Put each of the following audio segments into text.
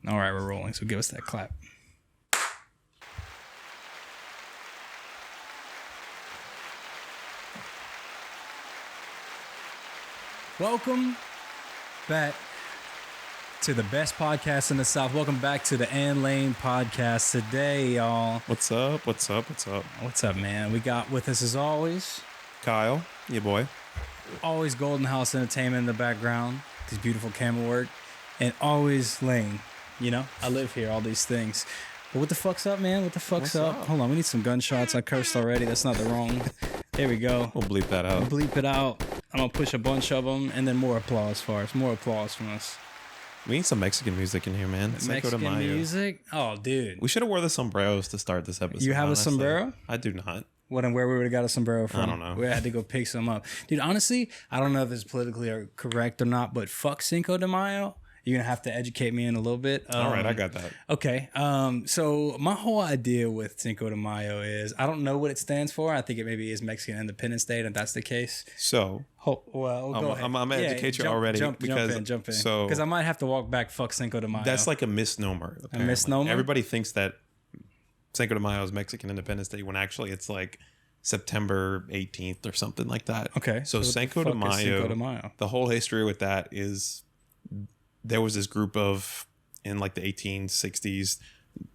All right, we're rolling. So give us that clap. Welcome back to the best podcast in the South. Welcome back to the Ann Lane podcast today, y'all. What's up? What's up? What's up? What's up, man? We got with us as always, Kyle, your boy. always Golden House Entertainment in the background, this beautiful camera work, and always Lane. You know, I live here, all these things. But what the fuck's up, man? What the fuck's up? Hold on, we need some gunshots. I cursed already. That's not the wrong. There we go. We'll bleep that out. Bleep it out. I'm going to push a bunch of them, and then more applause for us. More applause from us. We need some Mexican music in here, man. Cinco De Mayo. Mexican music? Oh, dude. We should have wore the sombreros to start this episode. You have honestly. a sombrero? I do not. What and where we would have got a sombrero from? I don't know. We had to go pick some up. Dude, honestly, I don't know if it's politically correct or not, but fuck Cinco de Mayo. You're going to have to educate me in a little bit. All right, I got that. Okay. So my whole idea with Cinco de Mayo is I don't know what it stands for. I think it maybe is Mexican Independence Day, and if that's the case. So, Go ahead. I'm going to educate you already. Jump in. So, because I might have to walk back fuck Cinco de Mayo. That's like a misnomer. Apparently. A misnomer? Everybody thinks that Cinco de Mayo is Mexican Independence Day when actually it's like September 18th or something like that. Okay. So Cinco de Mayo, the whole history with that is there was this group of, in like the 1860s,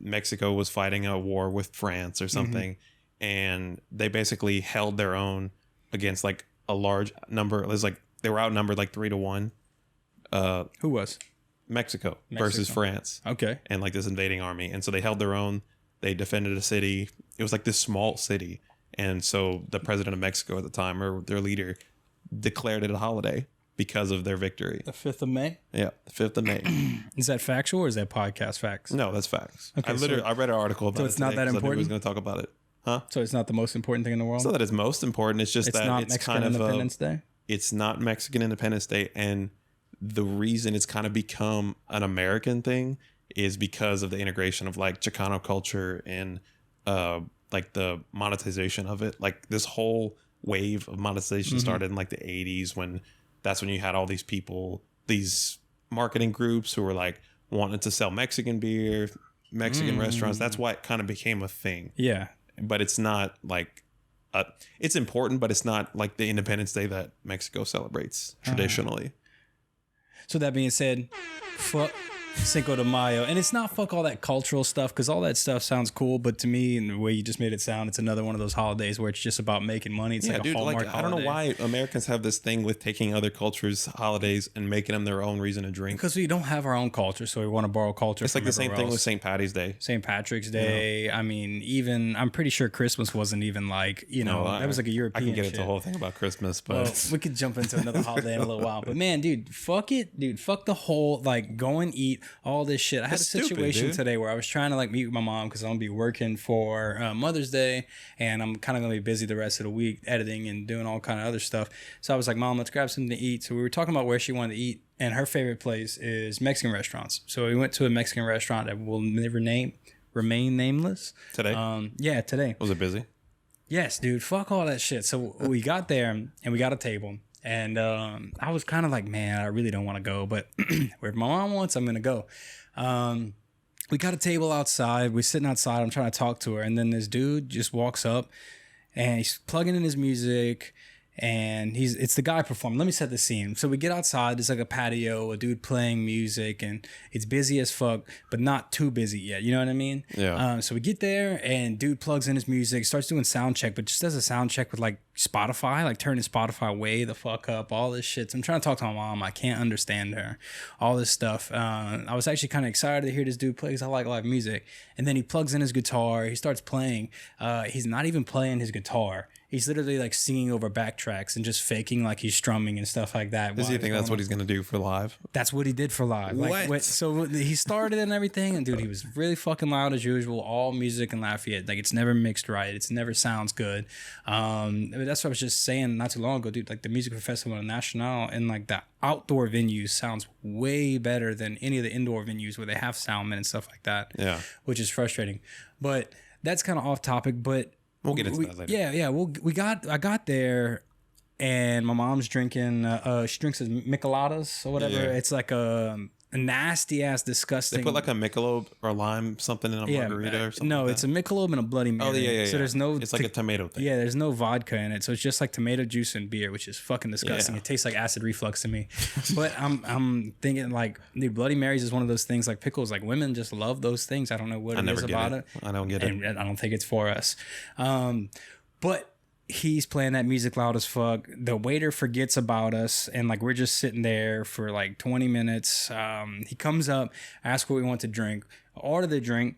Mexico was fighting a war with France or something. Mm-hmm. And they basically held their own against like a large number. It was like they were outnumbered like 3-1. Who was? Mexico versus France. Okay. And like this invading army. And so they held their own. They defended a city. It was like this small city. And so the president of Mexico at the time, or their leader, declared it a holiday because of their victory. The 5th of May? Yeah, the 5th of May. Is that factual or is that podcast facts? No, that's facts. Okay, I read an article about it. So it's not that important? I was going to talk about it. Huh? So it's not the most important thing in the world? It's not that it's most important. It's just that not it's Mexican kind of Independence Day? It's not Mexican Independence Day. And the reason it's kind of become an American thing is because of the integration of like Chicano culture and like the monetization of it. Like this whole wave of monetization started in like the 80s when that's when you had all these people, these marketing groups who were like wanting to sell Mexican beer, Mexican restaurants. That's why it kind of became a thing. Yeah. But it's not like, it's important, but it's not like the Independence Day that Mexico celebrates traditionally. So that being said, fuck Cinco de Mayo. And it's not fuck all that cultural stuff, because all that stuff sounds cool, but to me, and the way you just made it sound, it's another one of those holidays where it's just about making money. It's like a Hallmark holiday. I don't know why Americans have this thing with taking other cultures' holidays and making them their own reason to drink. Because we don't have our own culture, so we want to borrow culture. It's like the same thing with St. Patty's Day. St. Patrick's Day. Yeah. I mean, even, I'm pretty sure Christmas wasn't even like, that was like a European I can get shit. into the whole thing about Christmas, but... Well, we could jump into another holiday in a little while. But man, dude, fuck it. Dude, fuck the whole, like, go and eat all this shit. I had a situation today where I was trying to like meet with my mom because I'm gonna be working for Mother's Day, and I'm kind of gonna be busy the rest of the week editing and doing all kind of other stuff. So I was like, Mom, let's grab something to eat. So we were talking about where she wanted to eat, and her favorite place is Mexican restaurants. So we went to a Mexican restaurant that will never remain nameless. Today? Yeah, today. Was it busy? Yes, dude. Fuck all that shit. So we got there and we got a table. And I was kind of like, man, I really don't want to go. But where my mom wants, I'm going to go. We got a table outside. We're sitting outside. I'm trying to talk to her. And then this dude just walks up and he's plugging in his music. And it's the guy performing. Let me set the scene. So we get outside. There's like a patio, a dude playing music, and it's busy as fuck, but not too busy yet. You know what I mean? Yeah. So we get there, and dude plugs in his music, starts doing sound check, but just does a sound check with like Spotify, like turning Spotify way the fuck up, all this shit. So I'm trying to talk to my mom. I can't understand her. All this stuff. I was actually kind of excited to hear this dude play because I like live music. And then he plugs in his guitar. He starts playing. He's not even playing his guitar. He's literally like singing over backtracks and just faking like he's strumming and stuff like that. Does he think that's what he's going to do for live? That's what he did for live. What? So he started and everything, and dude, he was really fucking loud as usual. All music in Lafayette, like it's never mixed right. It's never sounds good. That's what I was just saying not too long ago, dude. Like the music festival in National and like the outdoor venues sounds way better than any of the indoor venues where they have sound men and stuff like that. Yeah, which is frustrating. But that's kind of off topic. But we'll get into that later. Yeah. I got there, and my mom's drinking. She drinks Micheladas or whatever. Yeah. It's like a nasty ass, disgusting. They put like a Michelob or lime something in a margarita or something. No, like it's a Michelob and a Bloody Mary. Oh yeah. So there's no. It's like a tomato thing. Yeah, there's no vodka in it, so it's just like tomato juice and beer, which is fucking disgusting. Yeah. It tastes like acid reflux to me. But I'm thinking like, dude, Bloody Marys is one of those things like pickles. Like women just love those things. I don't know what it is about it. I don't get it. And I don't think it's for us. But he's playing that music loud as fuck. The waiter forgets about us, and like we're just sitting there for like 20 minutes. He comes up, asks what we want to drink, order the drink,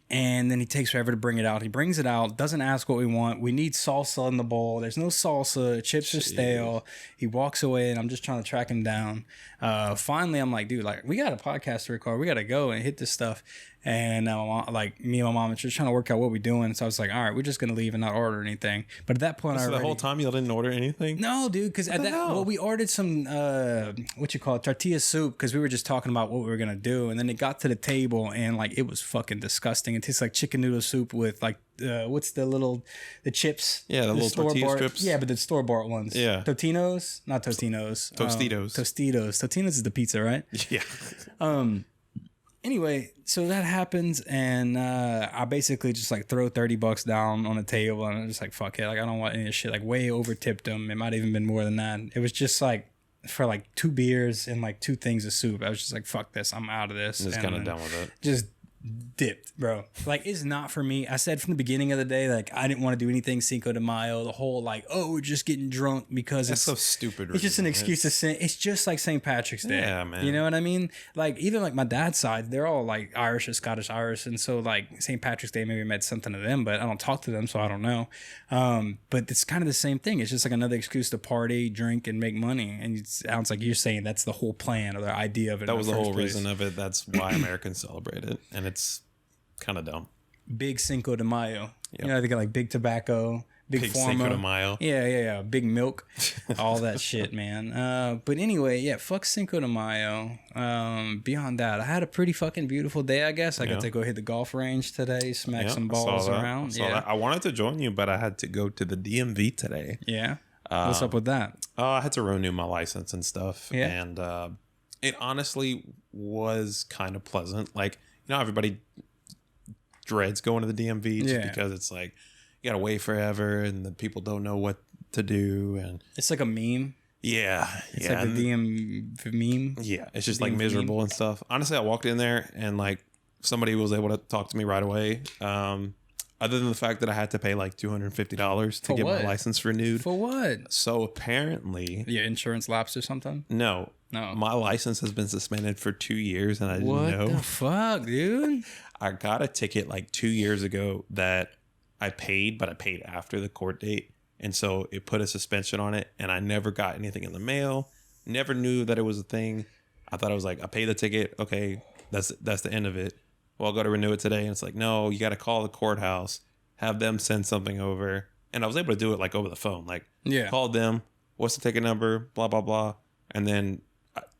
and then he takes forever to bring it out. He brings it out, doesn't ask what we want. We need salsa in the bowl. There's no salsa. Chips are stale. He walks away, and I'm just trying to track him down. Finally, I'm like, dude, like we got a podcast to record. We got to go and hit this stuff. And like me and my mom are just trying to work out what we're doing. So I was like, all right, we're just gonna leave and not order anything. But at that point, the whole time you didn't order anything? No, dude, because at that, well, we ordered some tortilla soup, because we were just talking about what we were gonna do, and then it got to the table and like it was fucking disgusting. It tastes like chicken noodle soup with like what's the chips? Yeah, the little tortilla strips. Yeah, but the store-bought ones. Yeah. Totinos? Not Totinos. Tostitos. Tostitos is the pizza, right? Yeah. Anyway, so that happens, and I basically just like throw $30 down on the table, and I'm just like, fuck it, like I don't want any of this shit. Like way over tipped them. It might have even been more than that. It was just like for like 2 beers and like 2 things of soup. I was just like, fuck this, I'm out of this. Just kind of done with it. Just dipped, bro. Like it's not for me. I said from the beginning of the day, like I didn't want to do anything Cinco de Mayo. The whole like, oh, we're just getting drunk because That's so stupid. It's just an excuse to sin. It's just like St. Patrick's Day. Yeah, man. You know what I mean? Like even like my dad's side, they're all like Irish or Scottish Irish, and so like St. Patrick's Day maybe meant something to them, but I don't talk to them, so I don't know. But it's kind of the same thing. It's just like another excuse to party, drink, and make money. And it sounds like you're saying that's the whole plan or the idea of it. That was the whole reason of it. That's why Americans celebrate it, and it's kind of dumb. Big Cinco de Mayo. Yep. You know, they got like big tobacco, big Cinco de Mayo. Yeah. Big milk, all that shit, man. But anyway, yeah, fuck Cinco de Mayo. Beyond that, I had a pretty fucking beautiful day, I guess. I got to go hit the golf range today, smack some balls around. I wanted to join you, but I had to go to the DMV today. Yeah. What's up with that? I had to renew my license and stuff. Yeah. And it honestly was kind of pleasant. Like, you know, everybody dreads going to the DMV just because it's like you gotta wait forever and the people don't know what to do, and it's like a meme. It's like the DM meme. Yeah, it's just like miserable and stuff. Honestly, I walked in there and like somebody was able to talk to me right away. Other than the fact that I had to pay like $250 to get my license renewed. For what? So apparently your insurance lapsed or something? No. My license has been suspended for 2 years and I didn't know. What the fuck, dude? I got a ticket like 2 years ago that I paid, but I paid after the court date. And so it put a suspension on it, and I never got anything in the mail. Never knew that it was a thing. I thought it was like, I paid the ticket. Okay, that's the end of it. Well, I'll go to renew it today. And it's like, no, you got to call the courthouse, have them send something over. And I was able to do it like over the phone. Like, called them. What's the ticket number? Blah, blah, blah. And then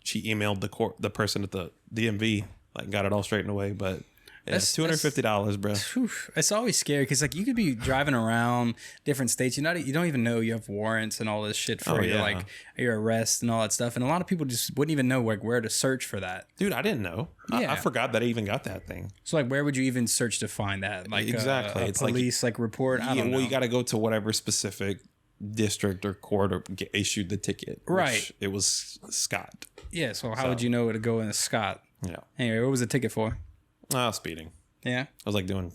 she emailed the person at the DMV, like got it all straightened away. But it's $250, bro. It's always scary because like you could be driving around different states. You don't even know you have warrants and all this shit for your arrest and all that stuff. And a lot of people just wouldn't even know like where to search for that. Dude, I didn't know. Yeah. I forgot that I even got that thing. So like, where would you even search to find that? Like exactly, it's police like report. I don't know. Well, you got to go to whatever specific district or court or get issued the ticket. Right. It was Scott. Yeah. So how would you know to go in Scott? Yeah. Anyway, what was the ticket for? Speeding. Yeah. I was like doing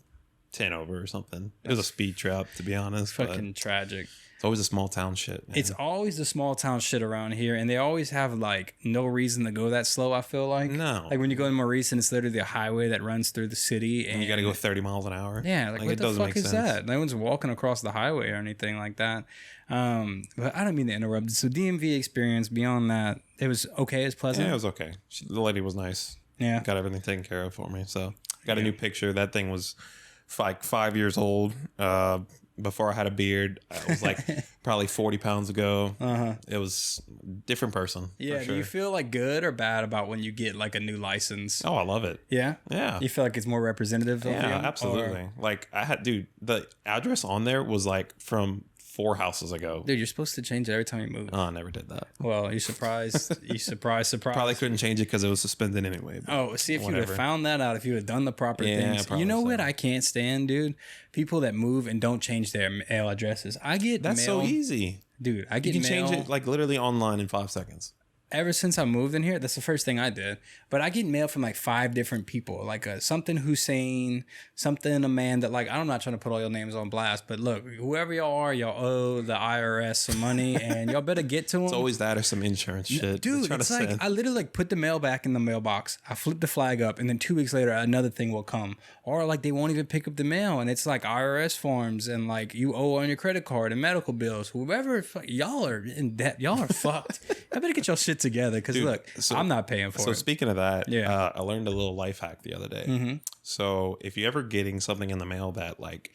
10 over or something. It was a speed trap, to be honest. Fucking tragic. It's always a small town shit, man. It's always the small town shit around here, and they always have like no reason to go that slow, I feel like. No. Like when you go to Maurice and it's literally a highway that runs through the city. And you got to go 30 miles an hour. Yeah, like what the fuck is that? No one's walking across the highway or anything like that. But I don't mean to interrupt. So DMV experience, beyond that, it was okay, it's pleasant? Yeah, it was okay. The lady was nice. Yeah. Got everything taken care of for me, so... Got a new picture. That thing was like 5 years old. Before I had a beard, I was like probably 40 pounds ago. It was a different person. Yeah. Sure. Do you feel like good or bad about when you get like a new license? Oh, I love it. Yeah. Yeah. You feel like it's more representative of you? Yeah, absolutely. Like I had, dude, the address on there was like from 4 houses ago. Dude, you're supposed to change it every time you move. Oh, I never did that. Well, you surprised. Surprised. Probably couldn't change it because it was suspended anyway. Oh, see, if you would have found that out, if you would have done the proper things. You know what I can't stand, dude? People that move and don't change their mail addresses. That's so easy. Dude, I get You can mail, change it like literally online in 5 seconds. Ever since I moved in here, that's the first thing I did. But I get mail from like 5 different people, like something Hussein, something Amanda. Like, I'm not trying to put all your names on blast, but look, whoever y'all are, y'all owe the IRS some money, and y'all better get to them. It's always that or some insurance shit. Dude, it's like I literally like put the mail back in the mailbox. I flip the flag up, and then 2 weeks later, another thing will come. Or like they won't even pick up the mail, and it's like IRS forms, and like you owe on your credit card and medical bills. Whoever, y'all are in debt. Y'all are fucked. I better get y'all shit together, because look, I'm not paying for it. So speaking of that, I learned a little life hack the other day. Mm-hmm. So if you ever getting something in the mail that like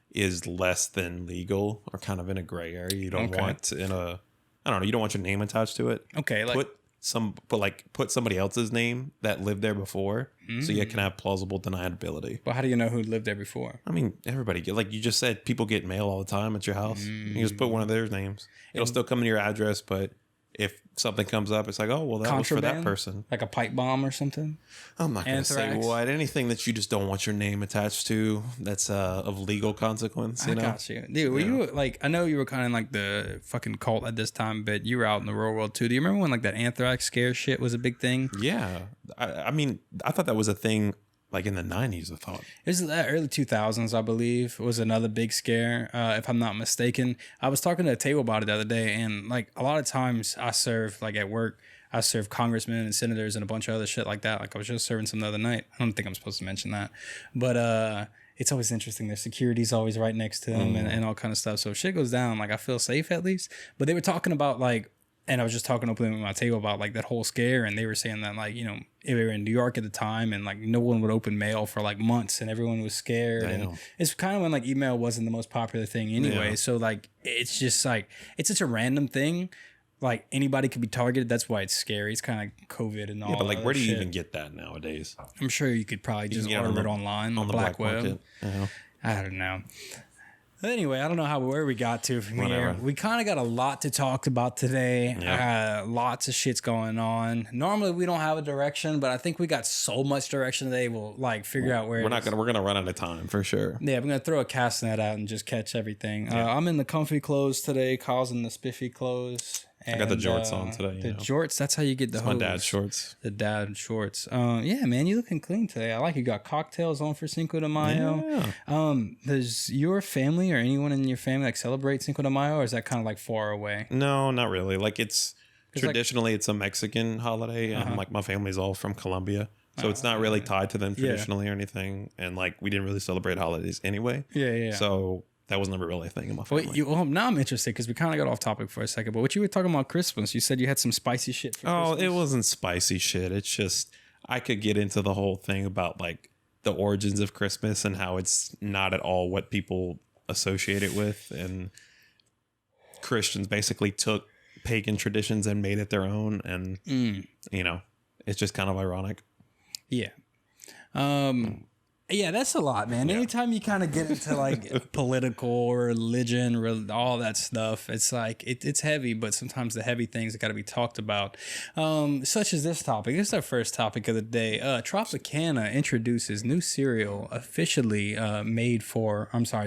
is less than legal or kind of in a gray area, you don't want you don't want your name attached to it. Okay, like put somebody else's name that lived there before, so you can have plausible deniability. But how do you know who lived there before? I mean, everybody like you just said, people get mail all the time at your house. You just put one of their names. It'll still come to your address, but if something comes up, it's like, oh, well, that was for that person. Like a pipe bomb or something? I'm not going to say what. Anything that you just don't want your name attached to that's of legal consequence, you know? I got you. Dude, were you, like, I know you were kind of like the fucking cult at this time, but you were out in the real world too. Do you remember when like that Anthrax Scare shit was a big thing? Yeah. I mean, I thought that was a thing like in the 90s, I thought. It was the early 2000s, I believe, was another big scare, if I'm not mistaken. I was talking to a table about it the other day, and like a lot of times I serve, like at work, I serve congressmen and senators and a bunch of other shit like that. Like I was just serving some the other night. I don't think I'm supposed to mention that. But it's always interesting. Their security's always right next to them and all kind of stuff. So if shit goes down, like I feel safe at least. But they were talking about like, and I was just talking openly with my table about like that whole scare, and they were saying that like, you know, they were in New York at the time, and like no one would open mail for like months, and everyone was scared. And it's kind of when like email wasn't the most popular thing anyway. So like it's just like it's such a random thing. Like anybody could be targeted. That's why it's scary. It's kind of like COVID and all. Yeah, but like where do you even get that nowadays? I'm sure you could probably just order it online on the black web. I don't know. But anyway, I don't know where we got to from here. We kind of got a lot to talk about today. Lots of shit's going on. Normally we don't have a direction, but I think we got so much direction today we'll like figure out where we're gonna run out of time for sure. Yeah, we're gonna throw a cast net out and just catch everything. I'm in the comfy clothes today. Kyle's in the spiffy clothes. And, I got the jorts on today. The jorts, that's how you get the hose. My dad's shorts. The dad shorts. Yeah, man, you looking clean today. I like you got cocktails on for Cinco de Mayo. Yeah. Does your family or anyone in your family like celebrate Cinco de Mayo, or is that kind of like far away? No, not really. Like it's traditionally it's a Mexican holiday. Like my family's all from Colombia. So it's not really tied to them traditionally or anything. And like we didn't really celebrate holidays anyway. Yeah. So that was never really a thing in my family. Well, now I'm interested because we kind of got off topic for a second. But what you were talking about Christmas, you said you had some spicy shit for Christmas. It wasn't spicy shit. It's just I could get into the whole thing about like the origins of Christmas and how it's not at all what people associate it with. And Christians basically took pagan traditions and made it their own. And, you know, it's just kind of ironic. Yeah. Yeah, that's a lot, man. Anytime you kind of get into like political, religion, all that stuff, it's like it's heavy, but sometimes the heavy things that got to be talked about, such as this topic. This is our first topic of the day. Tropicana introduces new cereal officially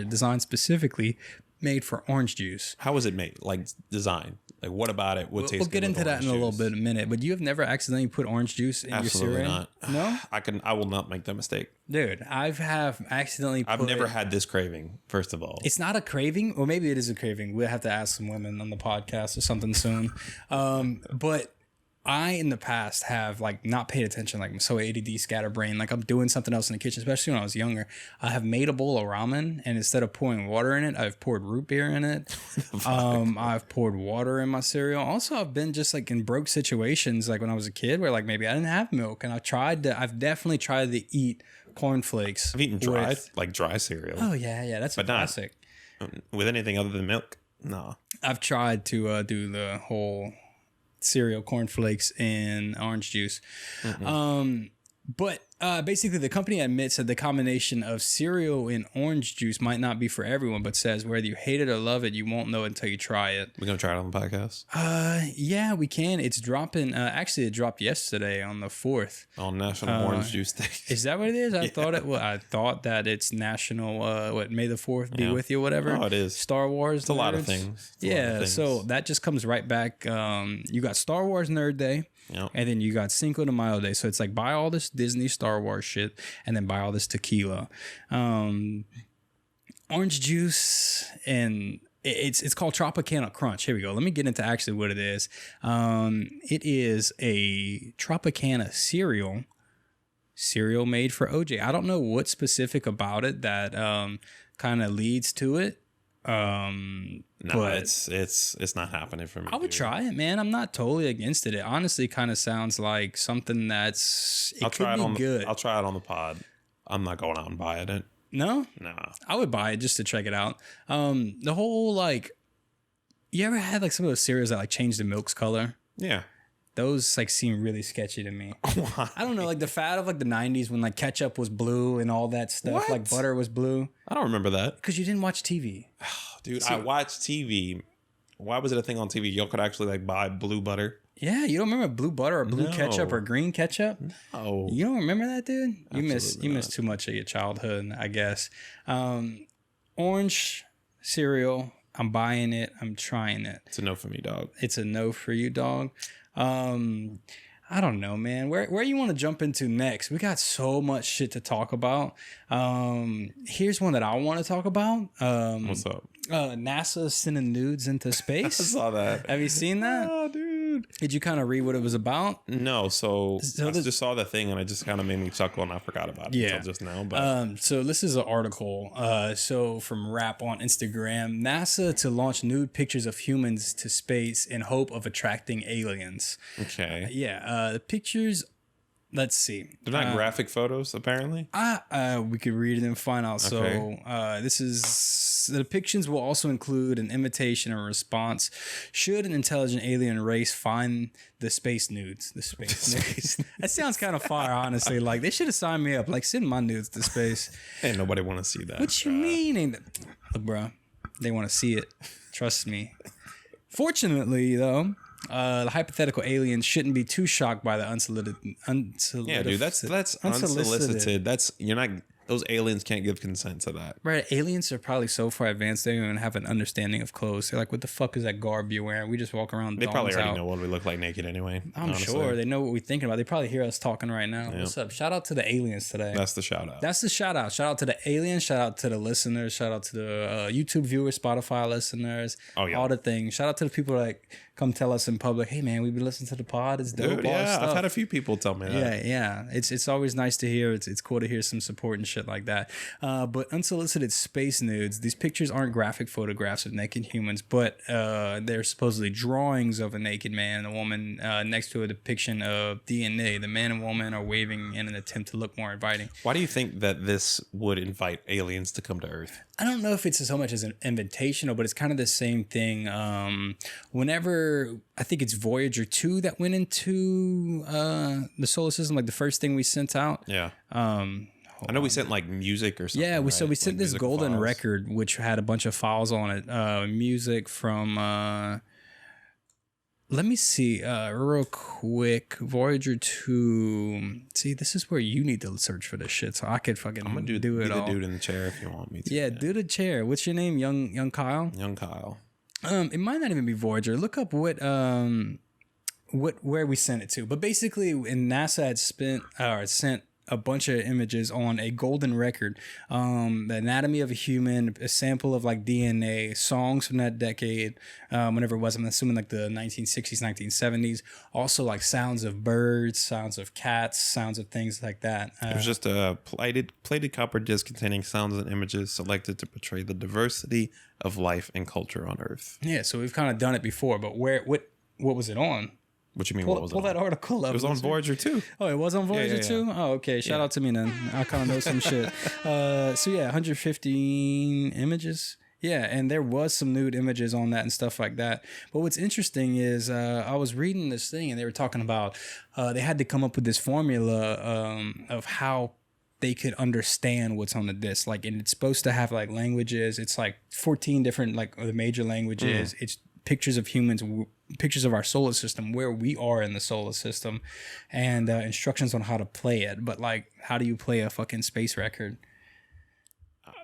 designed specifically made for orange juice. How was it made? Like design? Like what about it? We'll get into that in a little bit in a minute. But you have never accidentally put orange juice in your cereal? Absolutely not. No? I will not make that mistake. Dude, I've accidentally I've never had this craving, first of all. It's not a craving, or maybe it is a craving. We'll have to ask some women on the podcast or something soon. But I, in the past, have like not paid attention. Like I'm so ADD, scatterbrain. Like I'm doing something else in the kitchen, especially when I was younger. I have made a bowl of ramen, and instead of pouring water in it, I've poured root beer in it. I've poured water in my cereal. Also, I've been just like in broke situations, like when I was a kid, where like maybe I didn't have milk, and I've definitely tried to eat cornflakes. I've eaten dry cereal. Oh yeah, that's a classic. With anything other than milk, no. I've tried to do the whole cereal, cornflakes, and orange juice. But Basically, the company admits that the combination of cereal and orange juice might not be for everyone, but says whether you hate it or love it, you won't know until you try it. We're gonna try it on the podcast. Yeah, we can. It's dropping. Actually, it dropped yesterday on the 4th. On National Orange Juice Day. Is that what it is? I thought it. Well, I thought that it's National. May the 4th be with you, whatever. Oh, it is. Star Wars. It's a lot of things. So that just comes right back. You got Star Wars Nerd Day. Yep. And then you got Cinco de Mayo Day. So it's like buy all this Disney Star Wars shit and then buy all this tequila. Orange juice, and it's called Tropicana Crunch. Here we go. Let me get into actually what it is. It is a Tropicana cereal made for OJ. I don't know what's specific about it that kind of leads to it. No, but it's not happening for me. I would try it, man. I'm not totally against it. It honestly kind of sounds like something that's I'll try it on good. I'll try it on the pod. I'm not going out and buying it. No? Nah. I would buy it just to check it out. The whole like, you ever had like some of those cereals that like change the milk's color? Yeah. Those like seem really sketchy to me. Why? I don't know, like the fad of like the 90s when like ketchup was blue and all that stuff. What? Like butter was blue. I don't remember that. Because you didn't watch TV. Dude, I watched TV. Why was it a thing on TV? Y'all could actually like buy blue butter. Yeah, you don't remember blue butter or blue ketchup or green ketchup? No. You don't remember that, dude? You Absolutely miss too much of your childhood, I guess. Orange cereal. I'm buying it. I'm trying it. It's a no for me, dog. It's a no for you, dog. I don't know, man. Where you want to jump into next? We got so much shit to talk about. Here's one that I want to talk about. What's up? NASA sending nudes into space. I saw that. Have you seen that? Oh, dude. Did you kind of read what it was about? No, so I just saw the thing and it just kind of made me chuckle and I forgot about it until just now. But so this is an article. So from Rap on Instagram, NASA to launch nude pictures of humans to space in hope of attracting aliens. okay. The pictures. Let's see. They're not graphic photos, apparently. We could read it and find out. Okay. So this is the depictions will also include an imitation or response should an intelligent alien race find the space nudes. The space nudes. That sounds kind of fire, honestly. Like they should have signed me up. Like send my nudes to space. Ain't nobody want to see that. What you mean? Look, bro, they want to see it. Trust me. Fortunately, though. The hypothetical aliens shouldn't be too shocked by the unsolicited. Yeah, dude, that's unsolicited. That's you're not. Those aliens can't give consent to that. Right, aliens are probably so far advanced they don't even have an understanding of clothes. They're like, "What the fuck is that garb you're wearing?" We just walk around. They probably already know what we look like naked anyway. I'm sure they know what we're thinking about. They probably hear us talking right now. Yep. What's up? Shout out to the aliens today. That's the shout out. That's the shout out. Shout out to the aliens. Shout out to the listeners. Shout out to the YouTube viewers, Spotify listeners. Oh yeah, all the things. Shout out to the people that come tell us in public, "Hey man, we've been listening to the pod. It's dope." Dude, yeah, I've had a few people tell me that. Yeah. It's always nice to hear. It's cool to hear some support and shit like that. But unsolicited space nudes. These pictures aren't graphic photographs of naked humans, but they're supposedly drawings of a naked man and a woman next to a depiction of DNA. The man and woman are waving in an attempt to look more inviting. Why do you think that this would invite aliens to come to Earth? I don't know if it's so much as an invitational, but it's kind of the same thing. Whenever I think it's Voyager 2 that went into the solar system, like the first thing we sent out. Yeah. I know we sent like music or something. Yeah, we like sent this golden files. record, which had a bunch of files on it. Music from let me see real quick. Voyager 2. See, this is where you need to search for this shit, so I could fucking I'm gonna do it all. The dude in the chair if you want me to. Yeah, do the chair. What's your name? Young Kyle? Young Kyle. It might not even be Voyager. Look up where we sent it to. But basically, NASA had sent a bunch of images on a golden record, the anatomy of a human, a sample of like DNA, songs from that decade, whenever it was, I'm assuming like the 1960s, 1970s, also like sounds of birds, sounds of cats, sounds of things like that. It was just a plated copper disc containing sounds and images selected to portray the diversity of life and culture on Earth. Yeah, so we've kind of done it before, but what was it on? What you mean? Pull that article up. It was on Voyager 2. Oh, it was on Voyager 2? Yeah. Oh, okay. Shout out to me then. I kind of know some shit. So yeah, 115 images. Yeah, and there was some nude images on that and stuff like that. But what's interesting is I was reading this thing and they were talking about they had to come up with this formula of how they could understand what's on the disc. Like, and it's supposed to have like languages. It's like 14 different like the major languages. It's pictures of humans, pictures of our solar system, where we are in the solar system, and instructions on how to play it. But like, how do you play a fucking space record?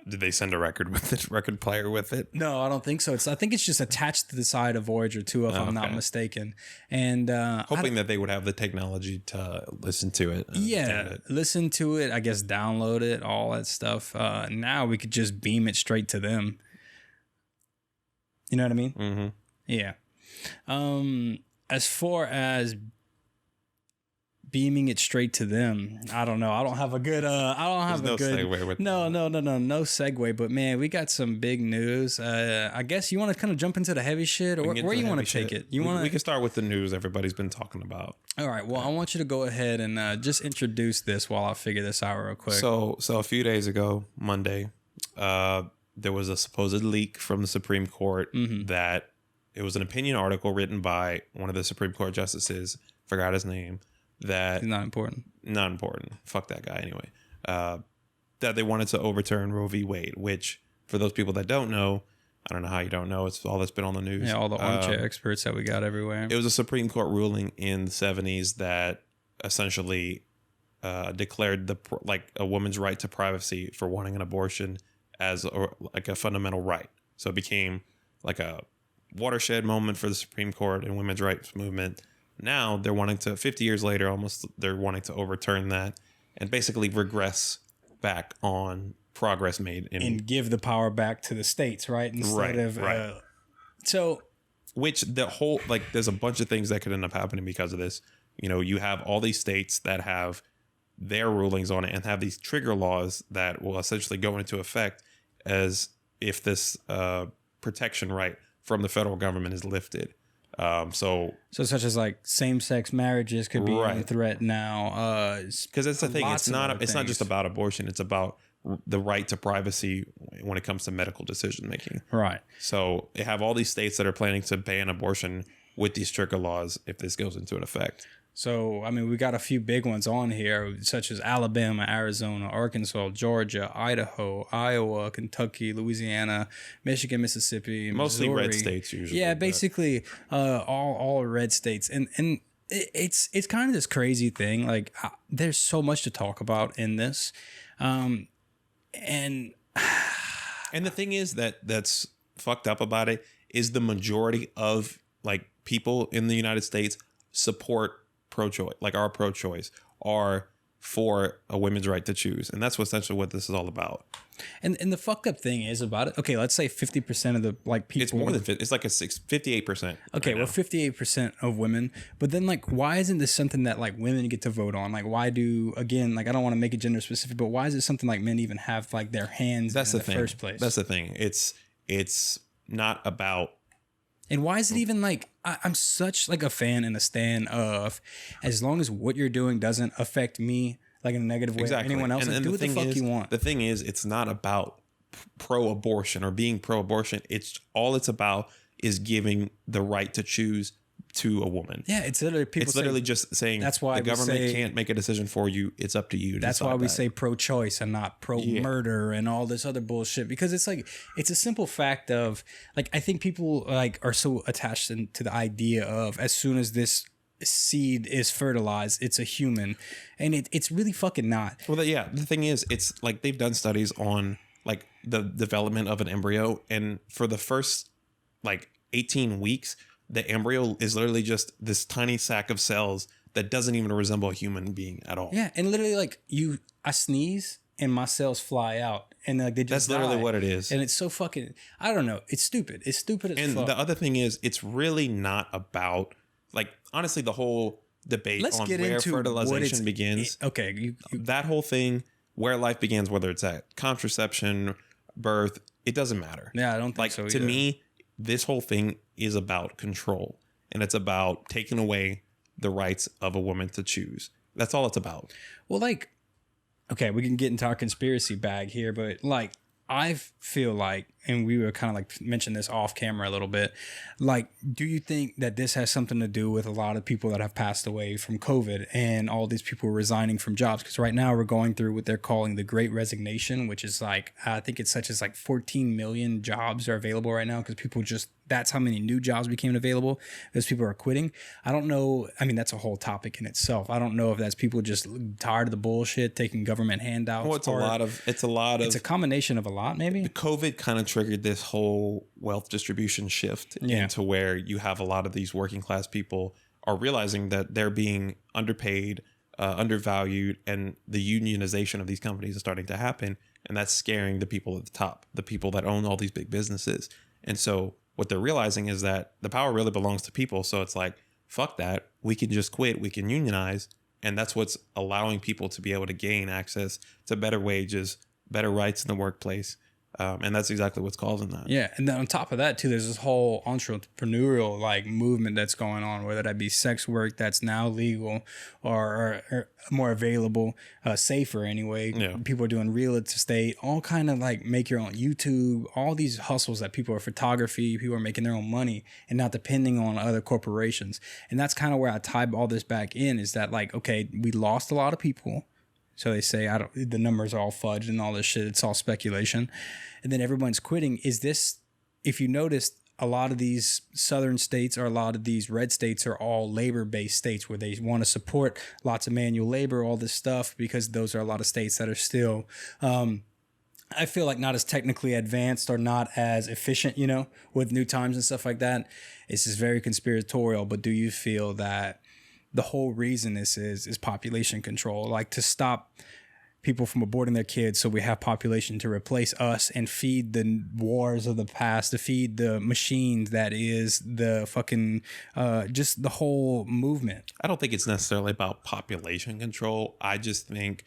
Did they send a record with the record player with it? No, I don't think so. I think it's just attached to the side of Voyager 2, if I'm not mistaken. And hoping that they would have the technology to listen to it. Listen to it. I guess download it, all that stuff. Now we could just beam it straight to them. You know what I mean? Mm-hmm. Yeah. As far as beaming it straight to them, I don't know. I don't have a good segue with no segue. But man, we got some big news. I guess you want to kind of jump into the heavy shit, or where you want to take it. We can start with the news everybody's been talking about. All right. Well, I want you to go ahead and just introduce this while I figure this out real quick. So a few days ago, Monday, there was a supposed leak from the Supreme Court that it was an opinion article written by one of the Supreme Court justices. Forgot his name. That not important. Fuck that guy anyway. That they wanted to overturn Roe v. Wade, which for those people that don't know, I don't know how you don't know. It's all that's been on the news. Yeah, all the armchair experts that we got everywhere. It was a Supreme Court ruling in the 70s that essentially declared a woman's right to privacy for wanting an abortion as a fundamental right. So it became like a watershed moment for the Supreme Court and women's rights movement. Now they're wanting to, 50 years later, they're wanting to overturn that and basically regress back on progress made and give the power back to the states, right? So, which the whole, there's a bunch of things that could end up happening because of this. You know, you have all these states that have their rulings on it and have these trigger laws that will essentially go into effect as if this protection right from the federal government is lifted. So such as like same-sex marriages could be in threat now. Because that's the thing. It's not just about abortion. It's about the right to privacy when it comes to medical decision making. Right. So they have all these states that are planning to ban abortion with these trigger laws if this goes into effect. So, I mean, we got a few big ones on here, such as Alabama, Arizona, Arkansas, Georgia, Idaho, Iowa, Kentucky, Louisiana, Michigan, Mississippi, mostly Missouri. red states usually. Yeah, basically all red states. And it's kind of this crazy thing. Like, there's so much to talk about in this. And the thing is that's fucked up about it is the majority of people in the United States support pro-choice, our pro-choice, are for a women's right to choose. And that's essentially what this is all about. And the fucked up thing is about it. Okay, let's say 50% of the people. It's more than 50. It's like 58%. Okay, well, 58% of women. But then why isn't this something that women get to vote on? Why do, again, I don't want to make it gender specific, but why is it something men even have their hands in the first place? That's the thing. It's not about. And why is it even I'm such a fan and a stan of, as long as what you're doing doesn't affect me in a negative way, exactly. Or anyone else, and do what the fuck you want. The thing is, it's not about pro-abortion or being pro-abortion. It's about is giving the right to choose to a woman. Yeah, it's literally just saying that's why the government can't make a decision for you. It's up to you. That's why we say pro-choice and not pro-murder and all this other bullshit, because it's it's a simple fact of I think people are so attached to the idea of as soon as this seed is fertilized, it's a human, and it's really fucking not. Well, the thing is, it's they've done studies on the development of an embryo, and for the first 18 weeks. The embryo is literally just this tiny sack of cells that doesn't even resemble a human being at all. Yeah, and literally I sneeze and my cells fly out, and they just that's literally die. what it is. And it's so fucking, I don't know. It's stupid. It's stupid as fuck. And the other thing is, it's really not about honestly the whole debate on where fertilization begins. Okay, that whole thing, where life begins, whether it's at contraception, birth, it doesn't matter. Yeah, I don't think so either. To me, this whole thing is about control, and it's about taking away the rights of a woman to choose. That's all it's about. Well, okay, we can get into our conspiracy bag here, but I feel and we were kind of like mentioned this off camera a little bit. Like, do you think that this has something to do with a lot of people that have passed away from COVID and all these people resigning from jobs? Because right now we're going through what they're calling the Great Resignation, which is like, I think it's such as like 14 million jobs are available right now because people just, that's how many new jobs became available because people are quitting. I don't know. I mean, that's a whole topic in itself. I don't know if that's people just tired of the bullshit, taking government handouts. Well, it's a combination of a lot, maybe. COVID kind of triggered this whole wealth distribution shift into where you have a lot of these working class people are realizing that they're being underpaid, undervalued, and the unionization of these companies is starting to happen. And that's scaring the people at the top, the people that own all these big businesses. And so what they're realizing is that the power really belongs to people. So it's like, fuck that. We can just quit. We can unionize. And that's what's allowing people to be able to gain access to better wages, better rights in the workplace. And that's exactly what's causing that. Yeah. And then on top of that, too, there's this whole entrepreneurial like movement that's going on, whether that be sex work that's now legal or more available, safer anyway. Yeah. People are doing real estate, all kind of like make your own YouTube, all these hustles that people are photography, people are making their own money and not depending on other corporations. And that's kind of where I tie all this back in is that like, okay, we lost a lot of people. So they say, the numbers are all fudged and all this shit. It's all speculation. And then everyone's quitting. Is this, if you noticed, a lot of these southern states or a lot of these red states are all labor-based states where they want to support lots of manual labor, all this stuff, because those are a lot of states that are still, I feel like not as technically advanced or not as efficient, you know, with new times and stuff like that. It's just very conspiratorial. But do you feel that the whole reason this is population control, like to stop people from aborting their kids so we have population to replace us and feed the wars of the past, to feed the machines that is the fucking just the whole movement? I don't think it's necessarily about population control. I just think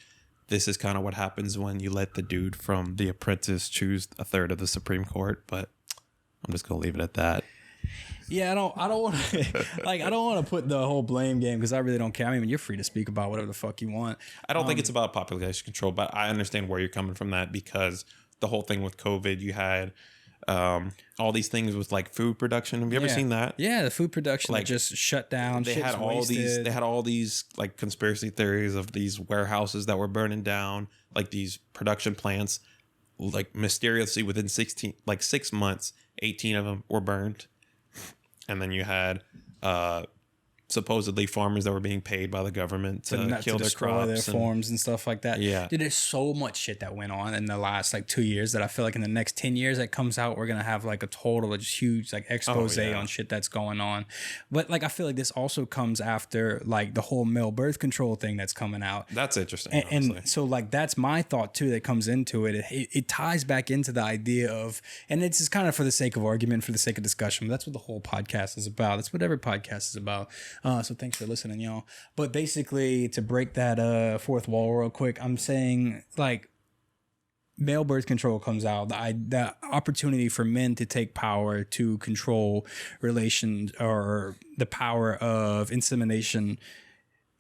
this is kind of what happens when you let the dude from The Apprentice choose a third of the Supreme Court, but I'm just gonna leave it at that. Yeah, I don't want to like, I don't want to put the whole blame game because I really don't care. I mean, you're free to speak about whatever the fuck you want. I don't think it's about population control, but I understand where you're coming from that because the whole thing with COVID, you had all these things with like food production. Have you ever seen that? Yeah, the food production like, just shut down. They had all these like conspiracy theories of these warehouses that were burning down, like these production plants, like mysteriously within 6 months, 18 of them were burned. And then you had supposedly farmers that were being paid by the government to kill their crops, their farms and stuff like that. Yeah, dude, there's so much shit that went on in the last like 2 years that I feel like in the next 10 years that comes out, we're gonna have like a total just huge like expose on shit that's going on. But like I feel like this also comes after like the whole male birth control thing that's coming out. That's interesting. And so like that's my thought too that comes into it. It ties back into the idea of, and it's just kind of for the sake of argument, for the sake of discussion. That's what the whole podcast is about. That's what every podcast is about. So thanks for listening, y'all. But basically, to break that fourth wall real quick, I'm saying like male birth control comes out. The opportunity for men to take power to control relations or the power of insemination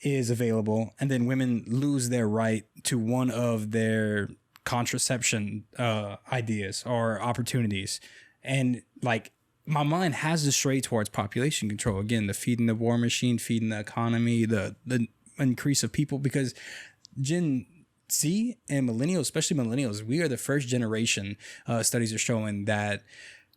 is available, and then women lose their right to one of their contraception ideas or opportunities, and like. My mind has to stray towards population control. Again, the feeding the war machine, feeding the economy, the increase of people, because Gen Z and millennials, especially millennials, we are the first generation, studies are showing, that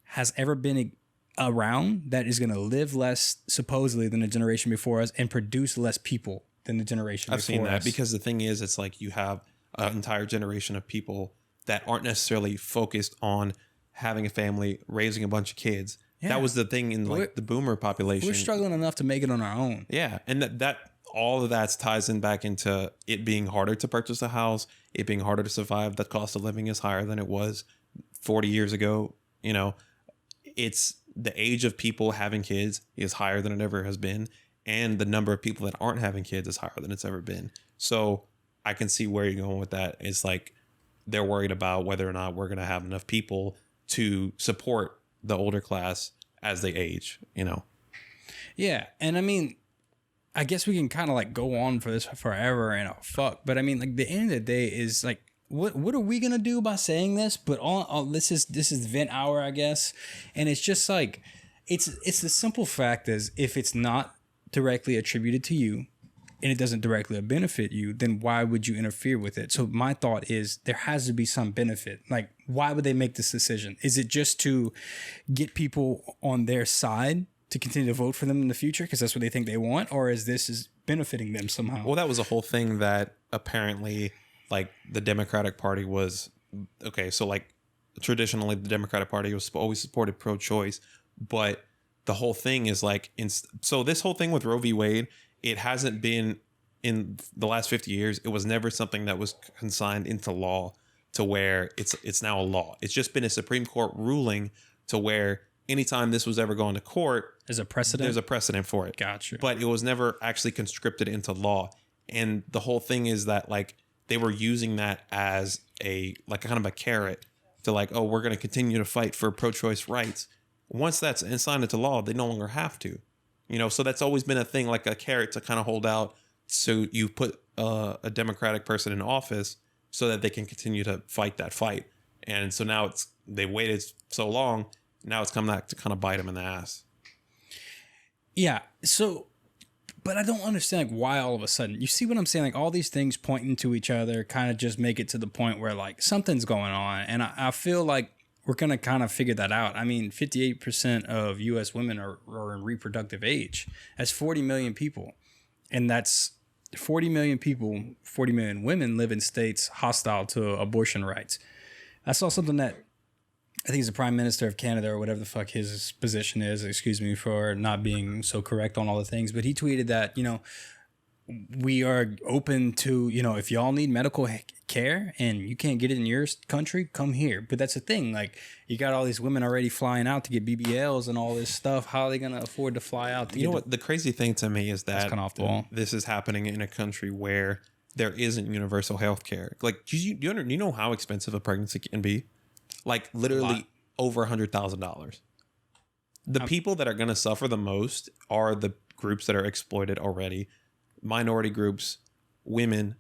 has ever been around that is going to live less supposedly than the generation before us and produce less people than the generation before us. I've seen that because the thing is, it's like you have an entire generation of people that aren't necessarily focused on having a family, raising a bunch of kids. Yeah. That was the thing in like the boomer population. We're struggling enough to make it on our own. Yeah. And that all of that ties in back into it being harder to purchase a house, it being harder to survive. The cost of living is higher than it was 40 years ago. You know, it's the age of people having kids is higher than it ever has been. And the number of people that aren't having kids is higher than it's ever been. So I can see where you're going with that. It's like they're worried about whether or not we're going to have enough people to support the older class as they age, you know? Yeah. And I mean, I guess we can kind of like go on for this forever and fuck. But I mean, like the end of the day is like, what are we gonna do by saying this? But all this is vent hour, I guess, and it's just like it's the simple fact is if it's not directly attributed to you and it doesn't directly benefit you, then why would you interfere with it? So my thought is there has to be some benefit. Like, why would they make this decision? Is it just to get people on their side to continue to vote for them in the future because that's what they think they want, or is this is benefiting them somehow? Well, that was a whole thing that apparently, like, the Democratic Party was okay. So, like, traditionally, the Democratic Party was always supported pro-choice, but the whole thing is like, so this whole thing with Roe v. Wade, it hasn't been in the last 50 years. It was never something that was consigned into law to where it's now a law. It's just been a Supreme Court ruling to where anytime this was ever going to court, There's a precedent. there's a precedent for it. Gotcha. But it was never actually conscripted into law. And the whole thing is that, like, they were using that as a, like, kind of a carrot to, like, oh, we're going to continue to fight for pro-choice rights. Once that's signed into law, they no longer have to. You know, so that's always been a thing, like a carrot to kind of hold out. So you put a Democratic person in office so that they can continue to fight that fight. And so now they waited so long. Now it's come back to kind of bite them in the ass. Yeah. So, but I don't understand like why all of a sudden. You see what I'm saying? Like all these things pointing to each other kind of just make it to the point where like something's going on. And I feel like we're going to kind of figure that out. I mean, 58% of U.S. women are in reproductive age. That's 40 million people. And that's 40 million people, 40 million women live in states hostile to abortion rights. I saw something that I think he's the Prime Minister of Canada or whatever the fuck his position is. Excuse me for not being so correct on all the things. But he tweeted that, you know, we are open to, you know, if y'all need medical care and you can't get it in your country, come here. But that's the thing. Like, you got all these women already flying out to get BBLs and all this stuff. How are they going to afford to fly out? You know what? The crazy thing to me is that kind of off the wall. This is happening in a country where there isn't universal health care. Like, do you know how expensive a pregnancy can be? Like, literally over $100,000. The people that are going to suffer the most are the groups that are exploited already. Minority groups, women,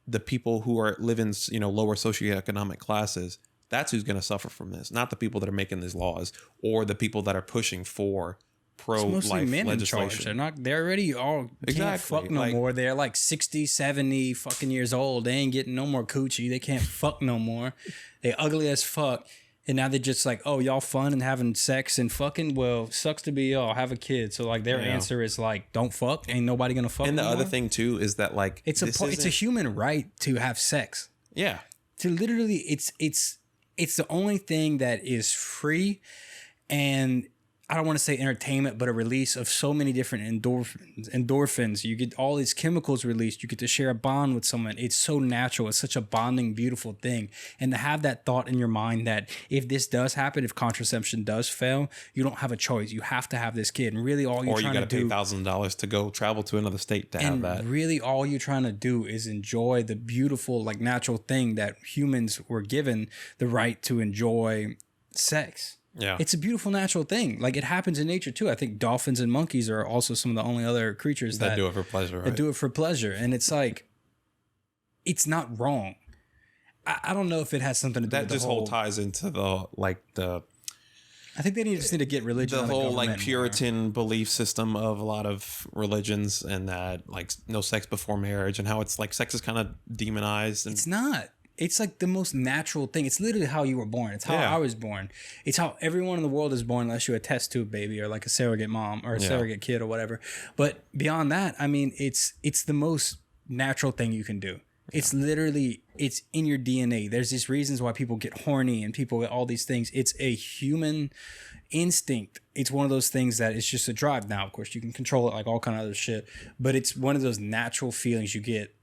the people who live in, you know, lower socioeconomic classes. That's who's going to suffer from this, not the people that are making these laws or the people that are pushing for pro-life legislation. They're already all can't fuck no more. They're like 60, 70 fucking years old. They ain't getting no more coochie. They can't fuck no more. They ugly as fuck. And now they're just like, oh, y'all fun and having sex and fucking, well, sucks to be y'all, have a kid. So like their answer is like, don't fuck. Ain't nobody gonna fuck. And the other thing too is that like it's a human right to have sex. Yeah. To literally, it's the only thing that is free, and I don't want to say entertainment, but a release of so many different endorphins. You get all these chemicals released. You get to share a bond with someone. It's so natural. It's such a bonding, beautiful thing. And to have that thought in your mind that if this does happen, if contraception does fail, you don't have a choice. You have to have this kid. And really all you're trying to do... Or you got to pay $1,000 to go travel to another state to have that. And really all you're trying to do is enjoy the beautiful, like natural thing that humans were given the right to enjoy sex. Yeah. It's a beautiful natural thing. Like it happens in nature too. I think dolphins and monkeys are also some of the only other creatures that do it for pleasure, right? That do it for pleasure. And it's like, it's not wrong. I don't know if it has something to do with that just whole ties into the I think they just need to get religion. The whole like Puritan belief system of a lot of religions, and that like no sex before marriage, and how it's like sex is kind of demonized. And it's not. It's like the most natural thing. It's literally how you were born. It's how I was born. It's how everyone in the world is born, unless you're a test tube baby or like a surrogate mom or a surrogate kid or whatever. But beyond that, I mean, it's the most natural thing you can do. It's literally, it's in your DNA. There's these reasons why people get horny and people get all these things. It's a human instinct. It's one of those things that it's just a drive. Now, of course, you can control it like all kind of other shit. But it's one of those natural feelings you get.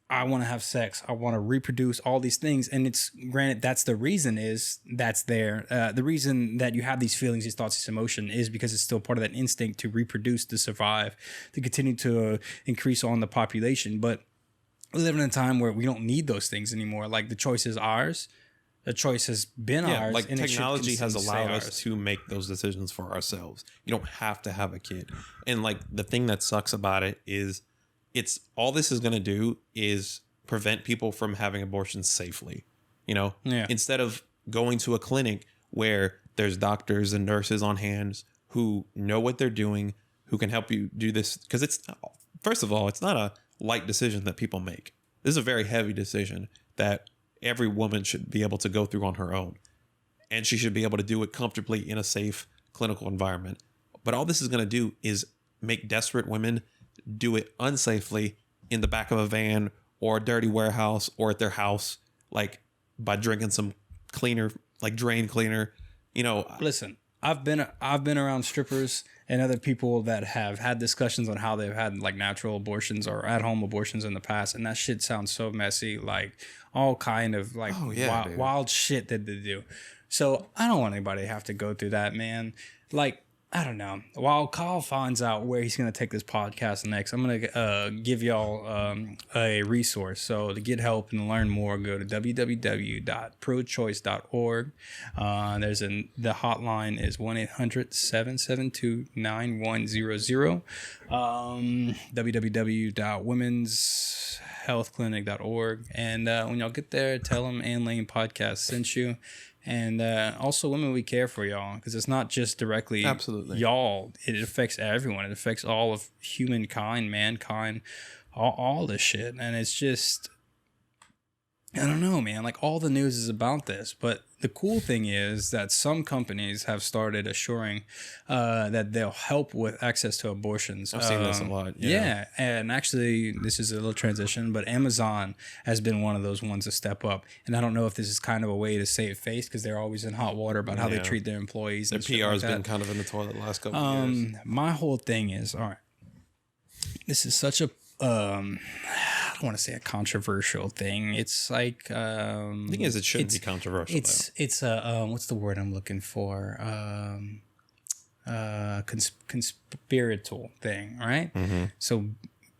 I want to have sex. I want to reproduce, all these things. And it's granted, that's the reason is that's there. The reason that you have these feelings, these thoughts, this emotion is because it's still part of that instinct to reproduce, to survive, to continue to increase on the population. But we live in a time where we don't need those things anymore. Like the choice is ours. The choice has been ours. Like technology has allowed us to make those decisions for ourselves. You don't have to have a kid. And like the thing that sucks about it is, it's all this is going to do is prevent people from having abortions safely. You know, Yeah. instead of going to a clinic where there's doctors and nurses on hand who know what they're doing, who can help you do this. Because it's, first of all, it's not a light decision that people make. This is a very heavy decision that every woman should be able to go through on her own. And she should be able to do it comfortably in a safe clinical environment. But all this is going to do is make desperate women do it unsafely in the back of a van or a dirty warehouse or at their house, like by drinking some cleaner, like drain cleaner. You know, Listen, I've been around strippers and other people that have had discussions on how they've had like natural abortions or at home abortions in the past, and that shit sounds so messy, like all kind of like wild shit that they do. So I don't want anybody to have to go through that, man. Like, I don't know. While Kyle finds out where he's going to take this podcast next, I'm going to give y'all a resource. So to get help and learn more, go to www.prochoice.org. The hotline is 1-800-772-9100. www.womenshealthclinic.org. And when y'all get there, tell them Ann Lane Podcast sent you. And also, women, we care for y'all, because it's not just directly y'all. It affects everyone. It affects all of humankind, mankind, all this shit. And it's just, I don't know, man. Like, all the news is about this. But the cool thing is that some companies have started assuring that they'll help with access to abortions. I've seen this a lot. Yeah. And actually, this is a little transition, but Amazon has been one of those ones to step up. And I don't know if this is kind of a way to save face, because they're always in hot water about how they treat their employees. Their PR has been kind of in the toilet the last couple of years. My whole thing is, all right, this is such a I don't want to say a controversial thing. It's like the thing is, it shouldn't be controversial. It's a what's the word I'm looking for? Conspiratorial thing, right? Mm-hmm. So